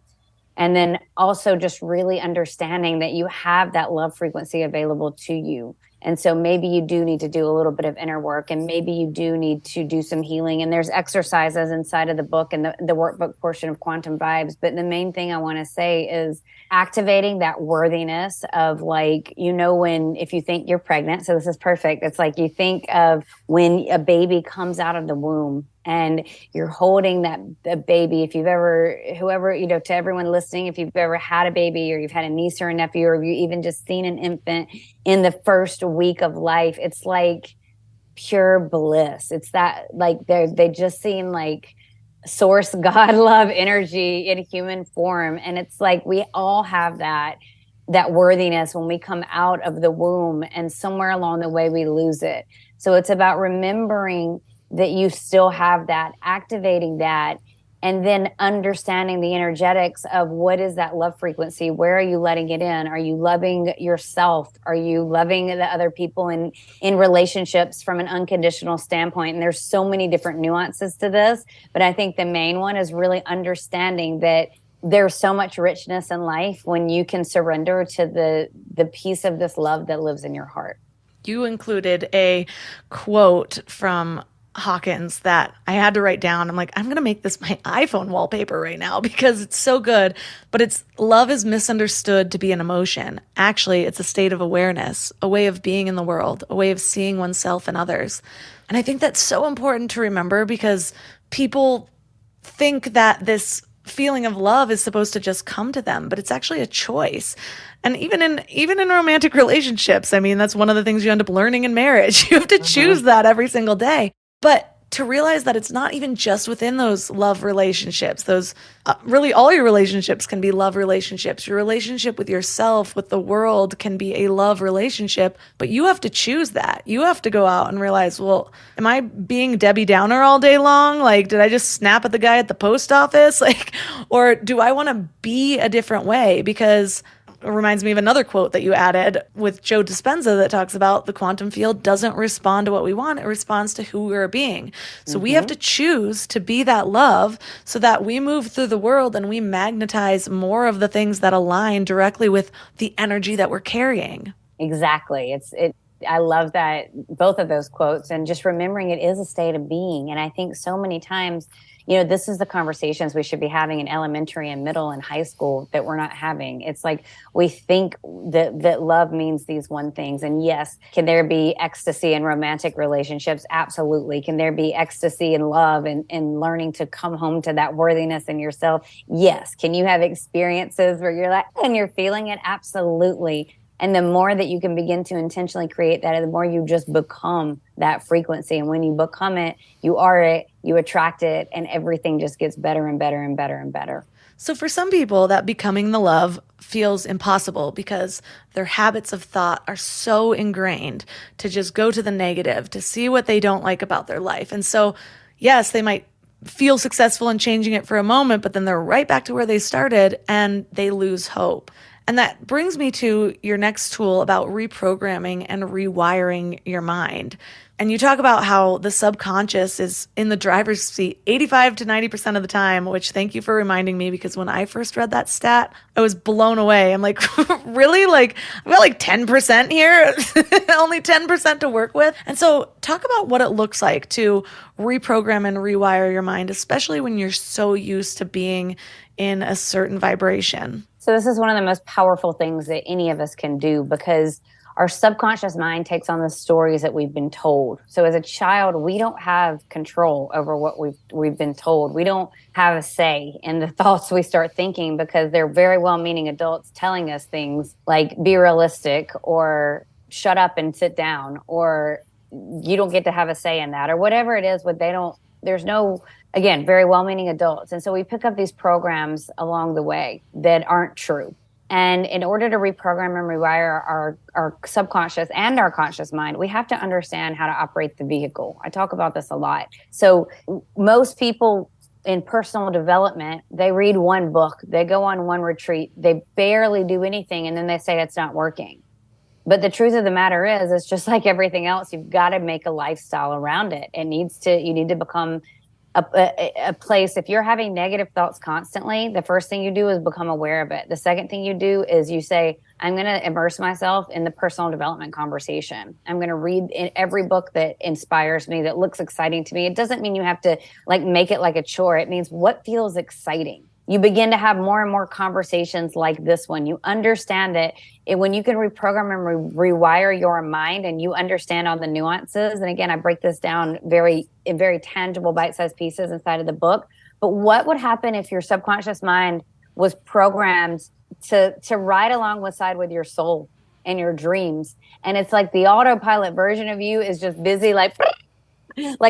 And then also just really understanding that you have that love frequency available to you. And so maybe you do need to do a little bit of inner work, and maybe you do need to do some healing. And there's exercises inside of the book and the workbook portion of Quantum Vibes. But the main thing I want to say is activating that worthiness of, like, if you think you're pregnant, so this is perfect. It's like you think of when a baby comes out of the womb and you're holding the baby. If you've ever, to everyone listening, if you've ever had a baby, or you've had a niece or a nephew, or you even just seen an infant in the first week of life, it's like pure bliss. It's that, like, they just seem like source, God, love, energy in human form. And it's like we all have that worthiness when we come out of the womb, and somewhere along the way we lose it. So it's about remembering that you still have that, activating that, and then understanding the energetics of what is that love frequency? Where are you letting it in? Are you loving yourself? Are you loving the other people in relationships from an unconditional standpoint? And there's so many different nuances to this, but I think the main one is really understanding that there's so much richness in life when you can surrender to the piece of this love that lives in your heart. You included a quote from Hawkins that I had to write down. I'm like, I'm going to make this my iPhone wallpaper right now because it's so good. But it's, love is misunderstood to be an emotion. Actually, it's a state of awareness, a way of being in the world, a way of seeing oneself and others. And I think that's so important to remember, because people think that this feeling of love is supposed to just come to them, but it's actually a choice. And even in romantic relationships, I mean, that's one of the things you end up learning in marriage. You have to choose that every single day. But to realize that it's not even just within those love relationships, those really all your relationships can be love relationships. Your relationship with yourself, with the world can be a love relationship, but you have to choose that. You have to go out and realize, well, am I being Debbie Downer all day long? Like, did I just snap at the guy at the post office? Like, or do I want to be a different way? Because it reminds me of another quote that you added with Joe Dispenza that talks about the quantum field doesn't respond to what we want. It responds to who we're being. So we have to choose to be that love so that we move through the world and we magnetize more of the things that align directly with the energy that we're carrying. Exactly. I love that, both of those quotes, and just remembering it is a state of being. And I think so many times, this is the conversations we should be having in elementary and middle and high school that we're not having. It's like we think that love means these one things. And yes, can there be ecstasy in romantic relationships? Absolutely. Can there be ecstasy in love and learning to come home to that worthiness in yourself? Yes. Can you have experiences where you're like, and you're feeling it? Absolutely. And the more that you can begin to intentionally create that, the more you just become that frequency. And when you become it, you are it, you attract it, and everything just gets better and better and better and better. So for some people, that becoming the love feels impossible because their habits of thought are so ingrained to just go to the negative, to see what they don't like about their life. And so, yes, they might feel successful in changing it for a moment, but then they're right back to where they started and they lose hope. And that brings me to your next tool about reprogramming and rewiring your mind. And you talk about how the subconscious is in the driver's seat 85 to 90% of the time, which thank you for reminding me, because when I first read that stat, I was blown away. I'm like, really? Like, I've got like 10% here, only 10% to work with. And so talk about what it looks like to reprogram and rewire your mind, especially when you're so used to being in a certain vibration. So this is one of the most powerful things that any of us can do, because our subconscious mind takes on the stories that we've been told. So as a child, we don't have control over what we've been told. We don't have a say in the thoughts we start thinking, because they're very well-meaning adults telling us things like be realistic, or shut up and sit down, or you don't get to have a say in that, or whatever it is. But there's no, again, very well-meaning adults. And so we pick up these programs along the way that aren't true. And in order to reprogram and rewire our subconscious and our conscious mind, we have to understand how to operate the vehicle. I talk about this a lot. So most people in personal development, they read one book, they go on one retreat, they barely do anything, and then they say it's not working. But the truth of the matter is, it's just like everything else. You've got to make a lifestyle around it. You need to become a place. If you're having negative thoughts constantly, the first thing you do is become aware of it. The second thing you do is you say, I'm going to immerse myself in the personal development conversation. I'm going to read in every book that inspires me, that looks exciting to me. It doesn't mean you have to make it like a chore. It means what feels exciting. You begin to have more and more conversations like this one. You understand that when you can reprogram and rewire your mind, and you understand all the nuances. And again, I break this down in very tangible bite-sized pieces inside of the book. But what would happen if your subconscious mind was programmed to ride alongside with your soul and your dreams? And it's like the autopilot version of you is just busy like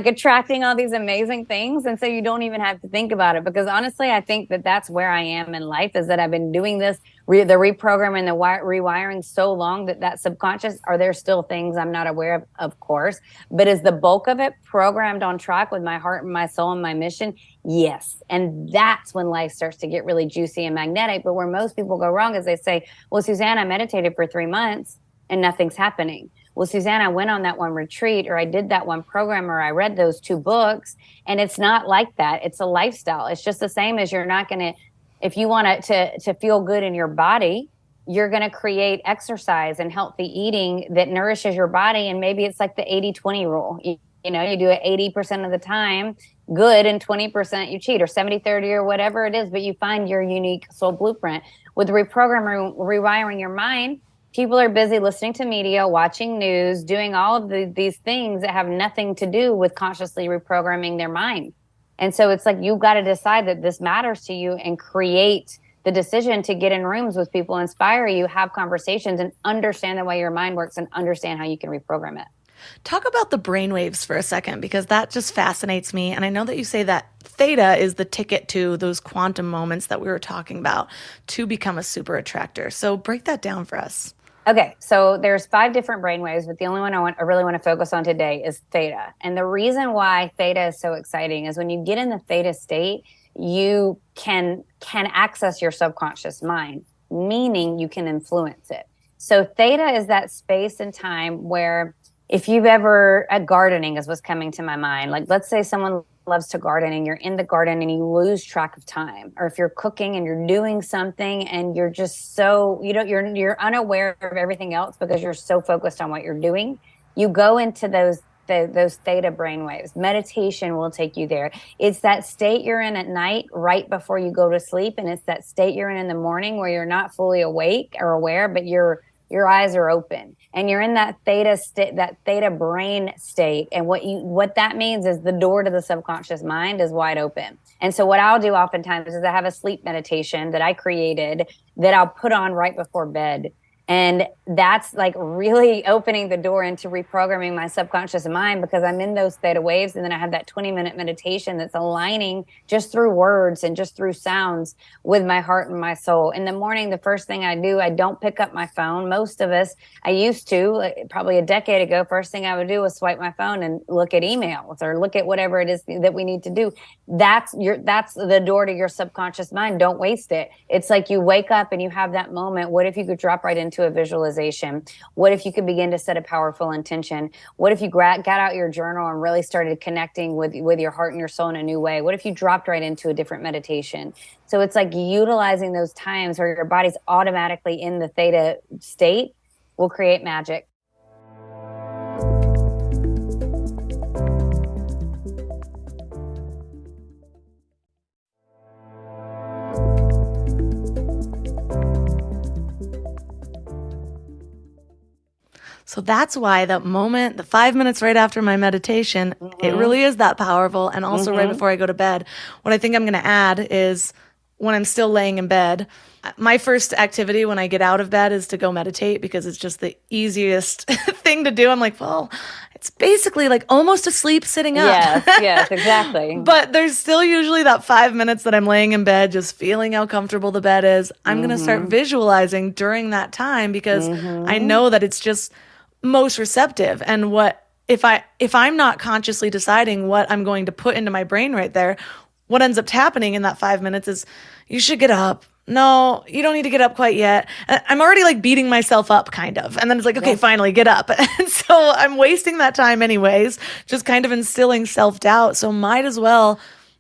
attracting all these amazing things. And so you don't even have to think about it, because honestly, I think that that's where I am in life, is that I've been doing this, the reprogramming, the rewiring so long that subconscious, are there still things I'm not aware of course, but is the bulk of it programmed on track with my heart and my soul and my mission? Yes. And that's when life starts to get really juicy and magnetic. But where most people go wrong is they say, well, Suzanne, I meditated for 3 months and nothing's happening. Well, Suzanne, I went on that one retreat, or I did that one program, or I read those 2 books. And it's not like that. It's a lifestyle. It's just the same as you're not going to, if you want to feel good in your body, you're going to create exercise and healthy eating that nourishes your body. And maybe it's like the 80-20 rule. You do it 80% of the time good, and 20% you cheat, or 70-30, or whatever it is. But you find your unique soul blueprint. With reprogramming, rewiring your mind, people are busy listening to media, watching news, doing all of these things that have nothing to do with consciously reprogramming their mind. And so it's like, you've got to decide that this matters to you and create the decision to get in rooms with people, inspire you, have conversations, and understand the way your mind works and understand how you can reprogram it. Talk about the brainwaves for a second, because that just fascinates me. And I know that you say that theta is the ticket to those quantum moments that we were talking about to become a super attractor. So break that down for us. Okay, so there's 5 different brainwaves, but the only one I really want to focus on today is theta. And the reason why theta is so exciting is when you get in the theta state, you can access your subconscious mind, meaning you can influence it. So theta is that space and time where, if you've ever, gardening is what's coming to my mind. Like, let's say someone loves to garden and you're in the garden and you lose track of time, or if you're cooking and you're doing something and you're just so, you're unaware of everything else because you're so focused on what you're doing, you go into those theta brainwaves. Meditation will take you there. It's that state you're in at night right before you go to sleep, and it's that state you're in the morning where you're not fully awake or aware, but your eyes are open and you're in that theta state, that theta brain state. And what that means is the door to the subconscious mind is wide open. And so what I'll do oftentimes is I have a sleep meditation that I created that I'll put on right before bed. And that's like really opening the door into reprogramming my subconscious mind, because I'm in those theta waves. And then I have that 20-minute meditation that's aligning just through words and just through sounds with my heart and my soul. In the morning, the first thing I do, I don't pick up my phone. Most of us, I used to, probably a decade ago, first thing I would do was swipe my phone and look at emails or look at whatever it is that we need to do. That's the door to your subconscious mind. Don't waste it. It's like you wake up and you have that moment. What if you could drop right into a visualization? What if you could begin to set a powerful intention? What if you got out your journal and really started connecting with your heart and your soul in a new way? What if you dropped right into a different meditation? So it's like utilizing those times where your body's automatically in the theta state will create magic. So that's why that moment, the 5 minutes right after my meditation, it really is that powerful. And also right before I go to bed. What I think I'm going to add is when I'm still laying in bed, my first activity when I get out of bed is to go meditate, because it's just the easiest thing to do. I'm like, well, it's basically like almost asleep sitting up. Yes, exactly. But there's still usually that 5 minutes that I'm laying in bed, just feeling how comfortable the bed is. I'm going to start visualizing during that time, because I know that it's just most receptive. And what if I'm not consciously deciding what I'm going to put into my brain right there, what ends up happening in that 5 minutes is, you should get up. No, you don't need to get up quite yet. I'm already like beating myself up kind of. And then it's like, okay, finally get up. And so I'm wasting that time anyways, just kind of instilling self-doubt. So might as well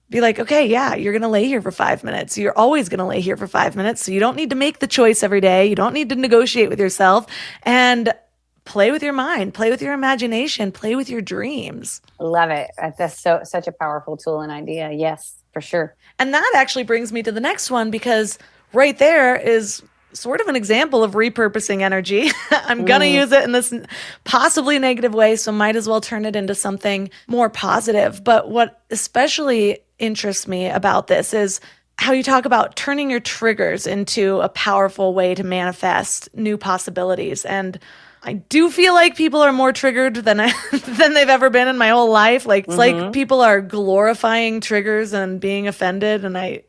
be like, okay, yeah, you're going to lay here for 5 minutes. You're always going to lay here for 5 minutes. So you don't need to make the choice every day. You don't need to negotiate with yourself. And play with your mind, play with your imagination, play with your dreams. Love it. That's such a powerful tool and idea. Yes, for sure. And that actually brings me to the next one, because right there is sort of an example of repurposing energy. I'm going to use it in this possibly negative way, so might as well turn it into something more positive. But what especially interests me about this is how you talk about turning your triggers into a powerful way to manifest new possibilities. And I do feel like people are more triggered than they've ever been in my whole life. Like, it's like people are glorifying triggers and being offended, and I'm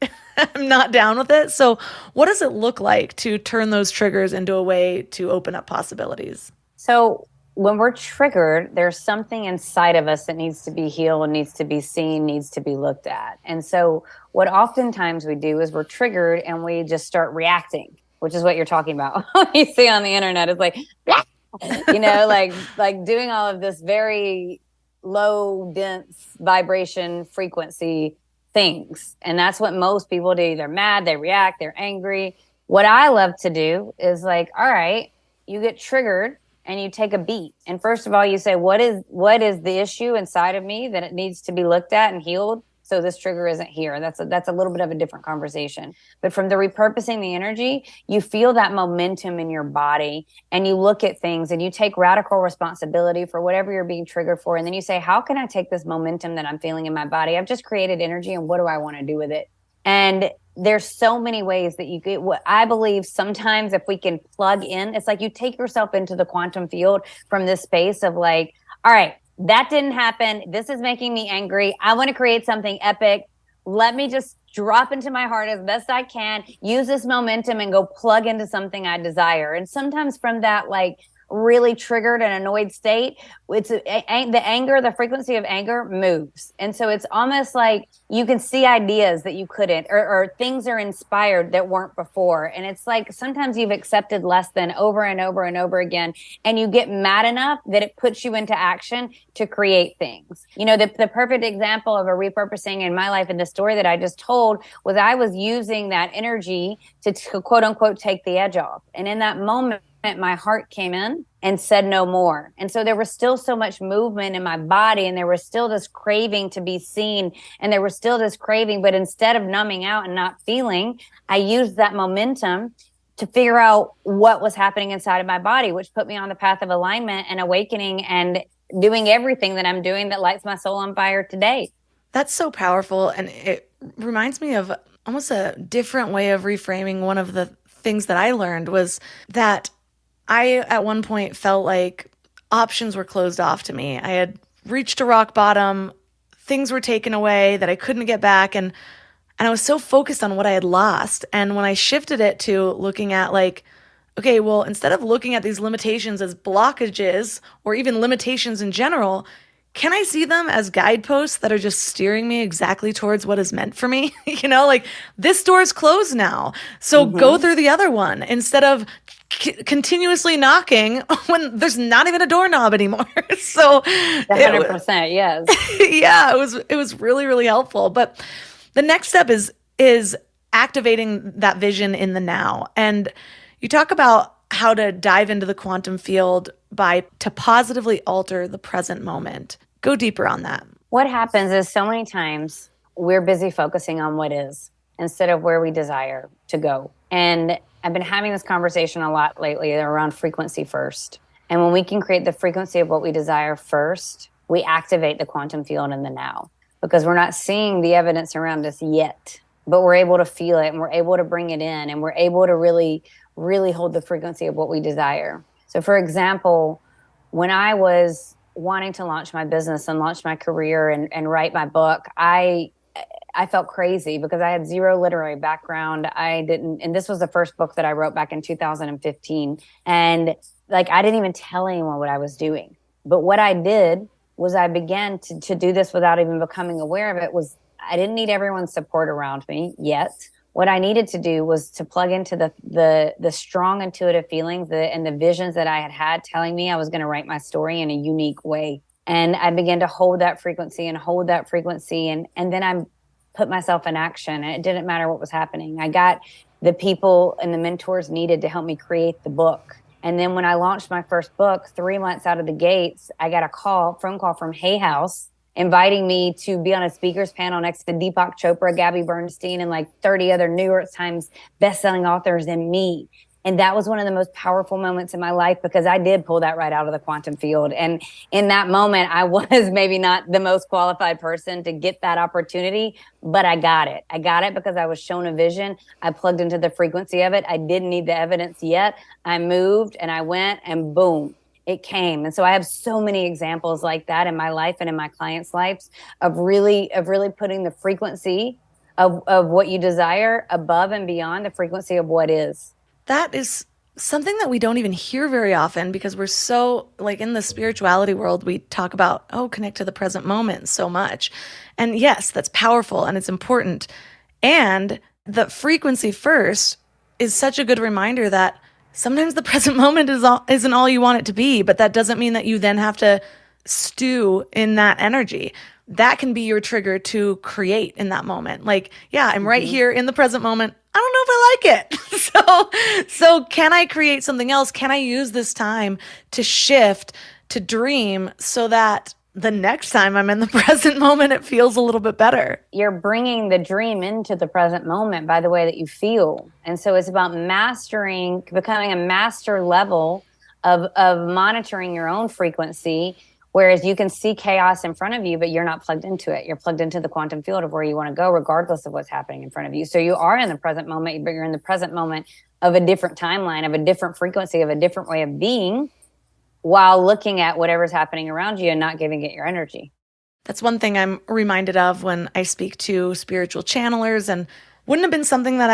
not down with it. So what does it look like to turn those triggers into a way to open up possibilities? So when we're triggered, there's something inside of us that needs to be healed, needs to be seen, needs to be looked at. And so what oftentimes we do is we're triggered and we just start reacting, which is what you're talking about. You see on the internet, it's like, like doing all of this very low, dense vibration frequency things. And that's what most people do. They're mad, they react, they're angry. What I love to do is like, all right, you get triggered and you take a beat. And first of all, you say, what is the issue inside of me that it needs to be looked at and healed? so this trigger isn't here. That's a little bit of a different conversation. But from the repurposing the energy, you feel that momentum in your body, and you look at things and you take radical responsibility for whatever you're being triggered for. And then you say, how can I take this momentum that I'm feeling in my body? I've just created energy, and what do I want to do with it? And there's so many ways that you get what I believe sometimes if we can plug in, it's like you take yourself into the quantum field from this space of like, all right, that didn't happen. This is making me angry. I want to create something epic. Let me just drop into my heart as best I can, use this momentum and go plug into something I desire. And sometimes from that, like, really triggered and annoyed state, it's the anger, the frequency of anger moves. And so it's almost like you can see ideas that you couldn't, or things are inspired that weren't before. And it's like sometimes you've accepted less than over and over and over again, and you get mad enough that it puts you into action to create things. You know, the perfect example of a repurposing in my life, and the story that I just told, was I was using that energy to quote unquote take the edge off. And in that moment, my heart came in and said no more. And so there was still so much movement in my body, and there was still this craving to be seen, and there was still this craving. But instead of numbing out and not feeling, I used that momentum to figure out what was happening inside of my body, which put me on the path of alignment and awakening and doing everything that I'm doing that lights my soul on fire today. That's so powerful. And it reminds me of almost a different way of reframing. One of the things that I learned was that I, at one point, felt like options were closed off to me. I had reached a rock bottom. Things were taken away that I couldn't get back. And I was so focused on what I had lost. And when I shifted it to looking at like, okay, well, instead of looking at these limitations as blockages or even limitations in general, can I see them as guideposts that are just steering me exactly towards what is meant for me? You know, like, this door is closed now, so go through the other one instead of continuously knocking when there's not even a doorknob anymore. So 100%, yes. Yeah, it was really, really helpful. But the next step is activating that vision in the now. And you talk about how to dive into the quantum field to positively alter the present moment. Go deeper on that. What happens is so many times we're busy focusing on what is instead of where we desire to go. And I've been having this conversation a lot lately around frequency first. And when we can create the frequency of what we desire first, we activate the quantum field in the now, because we're not seeing the evidence around us yet, but we're able to feel it, and we're able to bring it in, and we're able to really, really hold the frequency of what we desire. So for example, when I was wanting to launch my business and launch my career and write my book, I felt crazy because I had zero literary background. And this was the first book that I wrote back in 2015. And like, I didn't even tell anyone what I was doing. But what I did was I began to do this without even becoming aware of it. I didn't need everyone's support around me yet. What I needed to do was to plug into the strong intuitive feelings and the visions that I had telling me I was going to write my story in a unique way. And I began to hold that frequency. And then I put myself in action, and it didn't matter what was happening. I got the people and the mentors needed to help me create the book. And then when I launched my first book, 3 months out of the gates, I got a phone call from Hay House inviting me to be on a speakers panel next to Deepak Chopra, Gabby Bernstein, and like 30 other New York Times bestselling authors and me. And that was one of the most powerful moments in my life, because I did pull that right out of the quantum field. And in that moment, I was maybe not the most qualified person to get that opportunity, but I got it. I got it because I was shown a vision. I plugged into the frequency of it. I didn't need the evidence yet. I moved and I went, and boom, it came. And so I have so many examples like that in my life and in my clients' lives of really putting the frequency of what you desire above and beyond the frequency of what is. That is something that we don't even hear very often, because we're so, like, in the spirituality world, we talk about, connect to the present moment so much. And yes, that's powerful and it's important. And the frequency first is such a good reminder that sometimes the present moment isn't all you want it to be, but that doesn't mean that you then have to stew in that energy. That can be your trigger to create in that moment. Like, yeah, I'm right here in the present moment. I don't know if I like it. So can I create something else? Can I use this time to shift, to dream, so that the next time I'm in the present moment, it feels a little bit better. You're bringing the dream into the present moment by the way that you feel. And so it's about becoming a master level of monitoring your own frequency. Whereas you can see chaos in front of you, but you're not plugged into it. You're plugged into the quantum field of where you want to go, regardless of what's happening in front of you. So you are in the present moment, but you're in the present moment of a different timeline, of a different frequency, of a different way of being, while looking at whatever's happening around you and not giving it your energy. That's one thing I'm reminded of when I speak to spiritual channelers, and wouldn't have been something that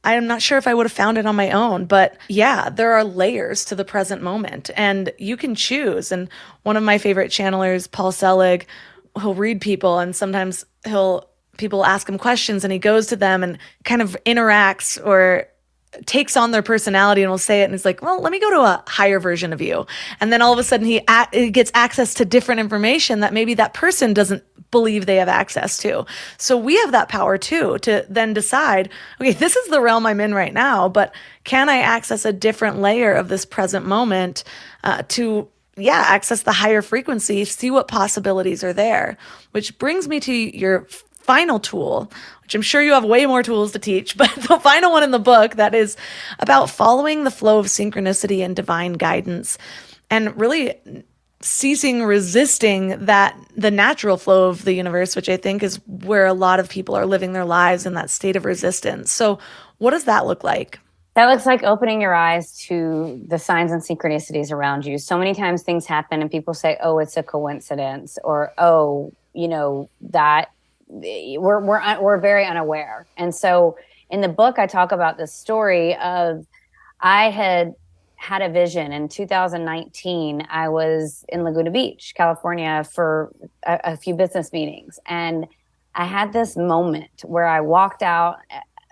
I'm not sure if I would have found it on my own. But yeah, there are layers to the present moment, and you can choose. And one of my favorite channelers, Paul Selig, he'll read people, and sometimes people ask him questions, and he goes to them and kind of interacts or takes on their personality and will say it, and it's like, well, let me go to a higher version of you. And then all of a sudden he gets access to different information that maybe that person doesn't believe they have access to. So we have that power too, to then decide, okay, this is the realm I'm in right now, but can I access a different layer of this present moment to access the higher frequency, see what possibilities are there. Which brings me to your final tool, which I'm sure you have way more tools to teach, but the final one in the book that is about following the flow of synchronicity and divine guidance, and really ceasing resisting the natural flow of the universe, which I think is where a lot of people are living their lives, in that state of resistance. So what does that look like? That looks like opening your eyes to the signs and synchronicities around you. So many times things happen and people say, oh, it's a coincidence, or, oh, that we're very unaware. And so in the book, I talk about this story of, I had a vision in 2019. I was in Laguna Beach, California, for a few business meetings. And I had this moment where I walked out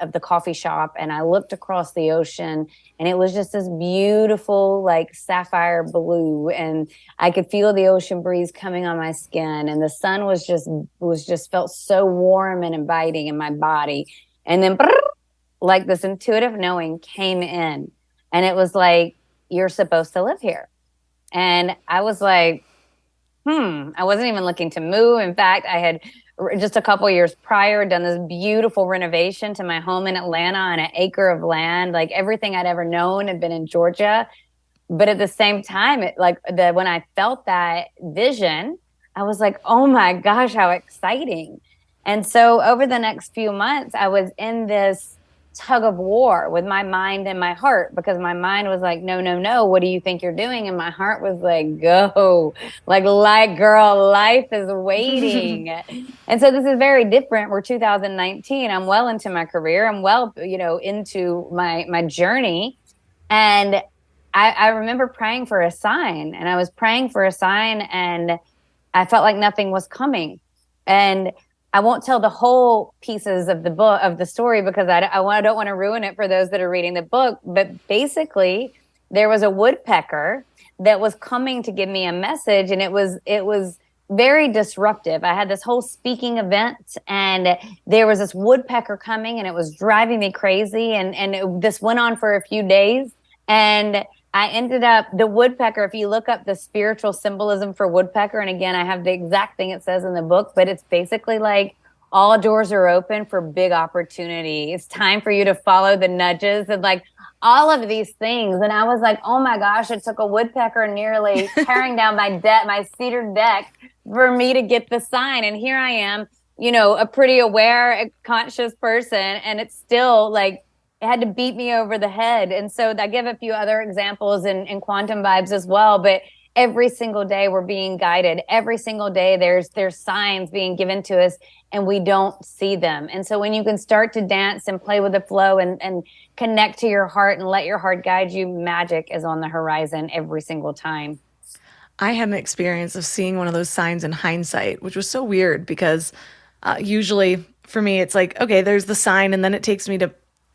of the coffee shop and I looked across the ocean, and it was just this beautiful, like, sapphire blue, and I could feel the ocean breeze coming on my skin, and the sun was just felt so warm and inviting in my body. And then like this intuitive knowing came in, and it was like, you're supposed to live here. And I was like, I wasn't even looking to move. In fact, I had just a couple years prior done this beautiful renovation to my home in Atlanta on an acre of land. Like, everything I'd ever known had been in Georgia. But at the same time, when I felt that vision, I was like, oh my gosh, how exciting. And so over the next few months, I was in this tug of war with my mind and my heart, because my mind was like, no, what do you think you're doing? And my heart was like, go, like girl, life is waiting. And so this is very different. We're 2019. I'm well into my career. I'm well, into my journey. And I remember praying for a sign, and I was praying for a sign, and I felt like nothing was coming. And I won't tell the whole pieces of the book, of the story, because I don't want to ruin it for those that are reading the book. But basically, there was a woodpecker that was coming to give me a message, and it was very disruptive. I had this whole speaking event, and there was this woodpecker coming, and it was driving me crazy. And this went on for a few days, and I ended up, the woodpecker, if you look up the spiritual symbolism for woodpecker, and again, I have the exact thing it says in the book, but it's basically like, all doors are open for big opportunity. It's time for you to follow the nudges, and like all of these things. And I was like, oh my gosh, it took a woodpecker nearly tearing down my cedar deck for me to get the sign. And here I am, a pretty aware, conscious person, and it's still like, it had to beat me over the head. And so I give a few other examples in quantum vibes as well. But every single day we're being guided. Every single day there's signs being given to us, and we don't see them. And so when you can start to dance and play with the flow and connect to your heart and let your heart guide you, magic is on the horizon every single time. I had an experience of seeing one of those signs in hindsight, which was so weird, because usually for me, it's like, okay, there's the sign, and then it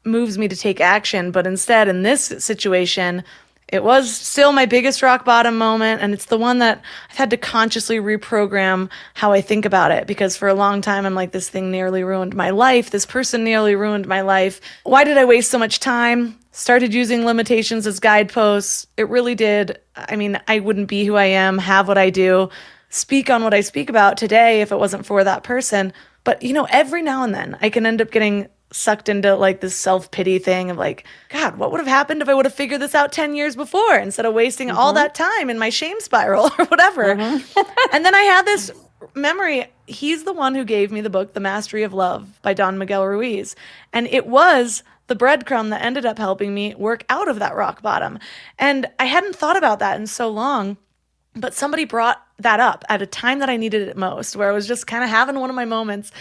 moves me to take action. But instead, in this situation, it was still my biggest rock bottom moment. And it's the one that I've had to consciously reprogram how I think about it, because for a long time, I'm like, this thing nearly ruined my life. This person nearly ruined my life. Why did I waste so much time? Started using limitations as guideposts. It really did. I mean, I wouldn't be who I am, have what I do, speak on what I speak about today if it wasn't for that person. But, every now and then I can end up getting sucked into like this self-pity thing of like, God, what would have happened if I would have figured this out 10 years before instead of wasting all that time in my shame spiral or whatever. And then I had this memory. He's the one who gave me the book, The Mastery of Love by Don Miguel Ruiz. And it was the breadcrumb that ended up helping me work out of that rock bottom. And I hadn't thought about that in so long, but somebody brought that up at a time that I needed it most, where I was just kind of having one of my moments.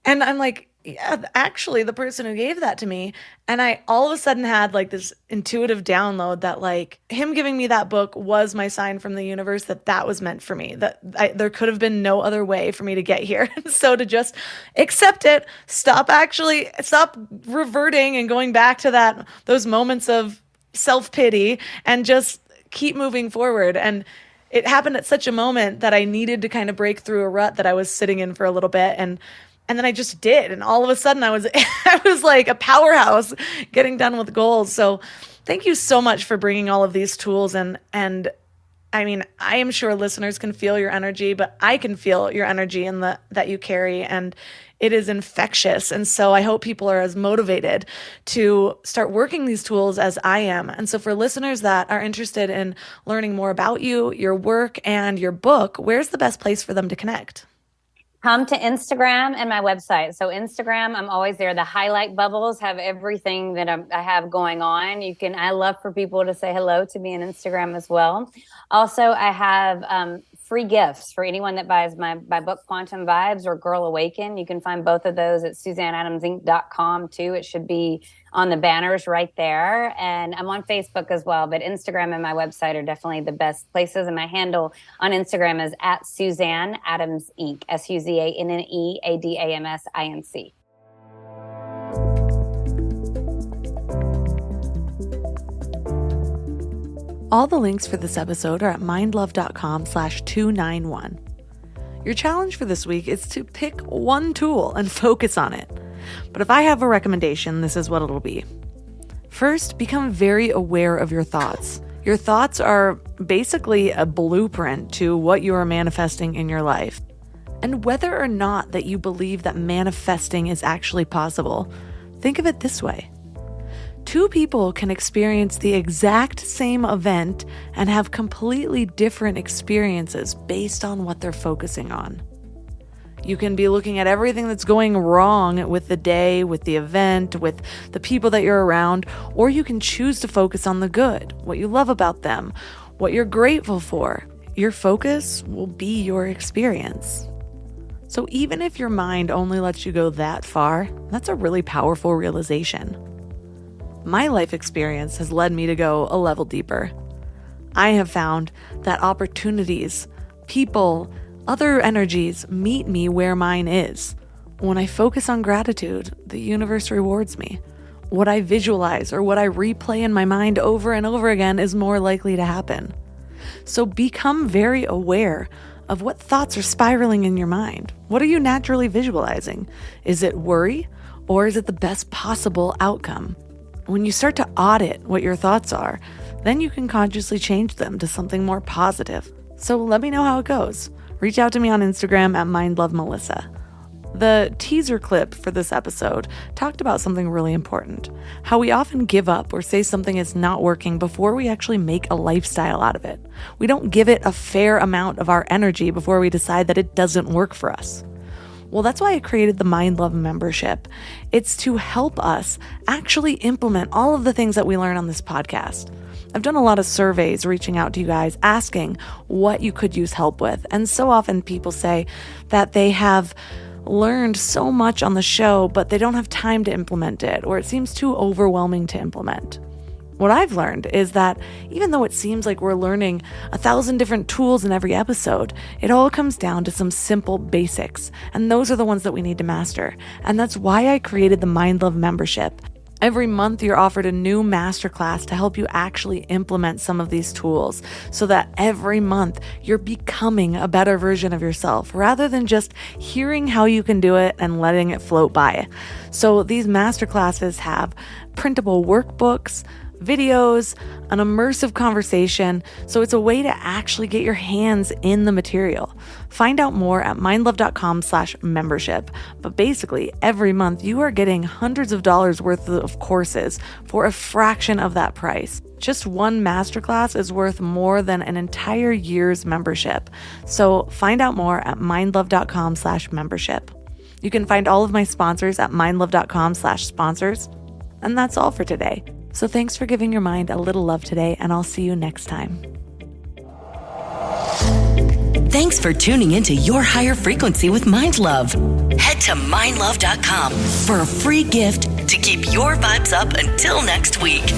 And I'm like, yeah, actually the person who gave that to me. And I all of a sudden had like this intuitive download that like him giving me that book was my sign from the universe that was meant for me, that there could have been no other way for me to get here. So to just accept it, stop reverting and going back to those moments of self-pity and just keep moving forward. And it happened at such a moment that I needed to kind of break through a rut that I was sitting in for a little bit. And then I just did. And all of a sudden I was like a powerhouse getting done with goals. So thank you so much for bringing all of these tools. And I mean, I am sure listeners can feel your energy, but I can feel your energy that you carry, and it is infectious. And so I hope people are as motivated to start working these tools as I am. And so for listeners that are interested in learning more about you, your work, and your book, where's the best place for them to connect? Come to Instagram and my website. So Instagram, I'm always there. The highlight bubbles have everything that I have going on. I love for people to say hello to me on Instagram as well. Also, I have free gifts for anyone that buys my book, Quantum Vibes or Girl Awaken. You can find both of those at SuzanneAdamsInc.com too. It should be on the banners right there. And I'm on Facebook as well, but Instagram and my website are definitely the best places. And my handle on Instagram is at Suzanne Adams Inc. SuzanneAdamsinc. All the links for this episode are at mindlove.com/291. Your challenge for this week is to pick one tool and focus on it. But if I have a recommendation, this is what it'll be. First, become very aware of your thoughts. Your thoughts are basically a blueprint to what you are manifesting in your life. And whether or not that you believe that manifesting is actually possible, think of it this way. Two people can experience the exact same event and have completely different experiences based on what they're focusing on. You can be looking at everything that's going wrong with the day, with the event, with the people that you're around, or you can choose to focus on the good, what you love about them, what you're grateful for. Your focus will be your experience. So even if your mind only lets you go that far, that's a really powerful realization. My life experience has led me to go a level deeper. I have found that opportunities, people, other energies meet me where mine is. When I focus on gratitude, the universe rewards me. What I visualize or what I replay in my mind over and over again is more likely to happen. So become very aware of what thoughts are spiraling in your mind. What are you naturally visualizing? Is it worry, or is it the best possible outcome? When you start to audit what your thoughts are, then you can consciously change them to something more positive. So let me know how it goes. Reach out to me on Instagram at mindlovemelissa. The teaser clip for this episode talked about something really important, how we often give up or say something is not working before we actually make a lifestyle out of it. We don't give it a fair amount of our energy before we decide that it doesn't work for us. Well, that's why I created the Mind Love membership. It's to help us actually implement all of the things that we learn on this podcast. I've done a lot of surveys reaching out to you guys, asking what you could use help with. And so often people say that they have learned so much on the show, but they don't have time to implement it, or it seems too overwhelming to implement. What I've learned is that even though it seems like we're learning 1,000 different tools in every episode, it all comes down to some simple basics, and those are the ones that we need to master. And that's why I created the Mind Love membership. Every month, you're offered a new masterclass to help you actually implement some of these tools so that every month you're becoming a better version of yourself rather than just hearing how you can do it and letting it float by. So these masterclasses have printable workbooks, videos, an immersive conversation. So it's a way to actually get your hands in the material. Find out more at mindlove.com/membership. But basically, every month you are getting hundreds of dollars worth of courses for a fraction of that price. Just one masterclass is worth more than an entire year's membership. So find out more at mindlove.com/membership. You can find all of my sponsors at mindlove.com/sponsors. And that's all for today. So thanks for giving your mind a little love today, and I'll see you next time. Thanks for tuning into Your Higher Frequency with Mind Love. Head to mindlove.com for a free gift to keep your vibes up until next week.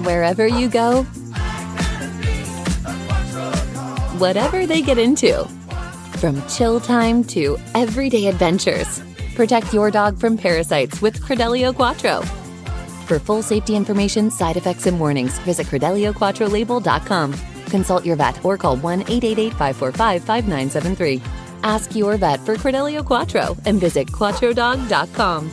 Wherever you go, whatever they get into, from chill time to everyday adventures, protect your dog from parasites with Credelio Quattro. For full safety information, side effects, and warnings, visit CredeliaQuattroLabel.com. Consult your vet or call 1-888-545-5973. Ask your vet for Credelio Quattro and visit QuattroDog.com.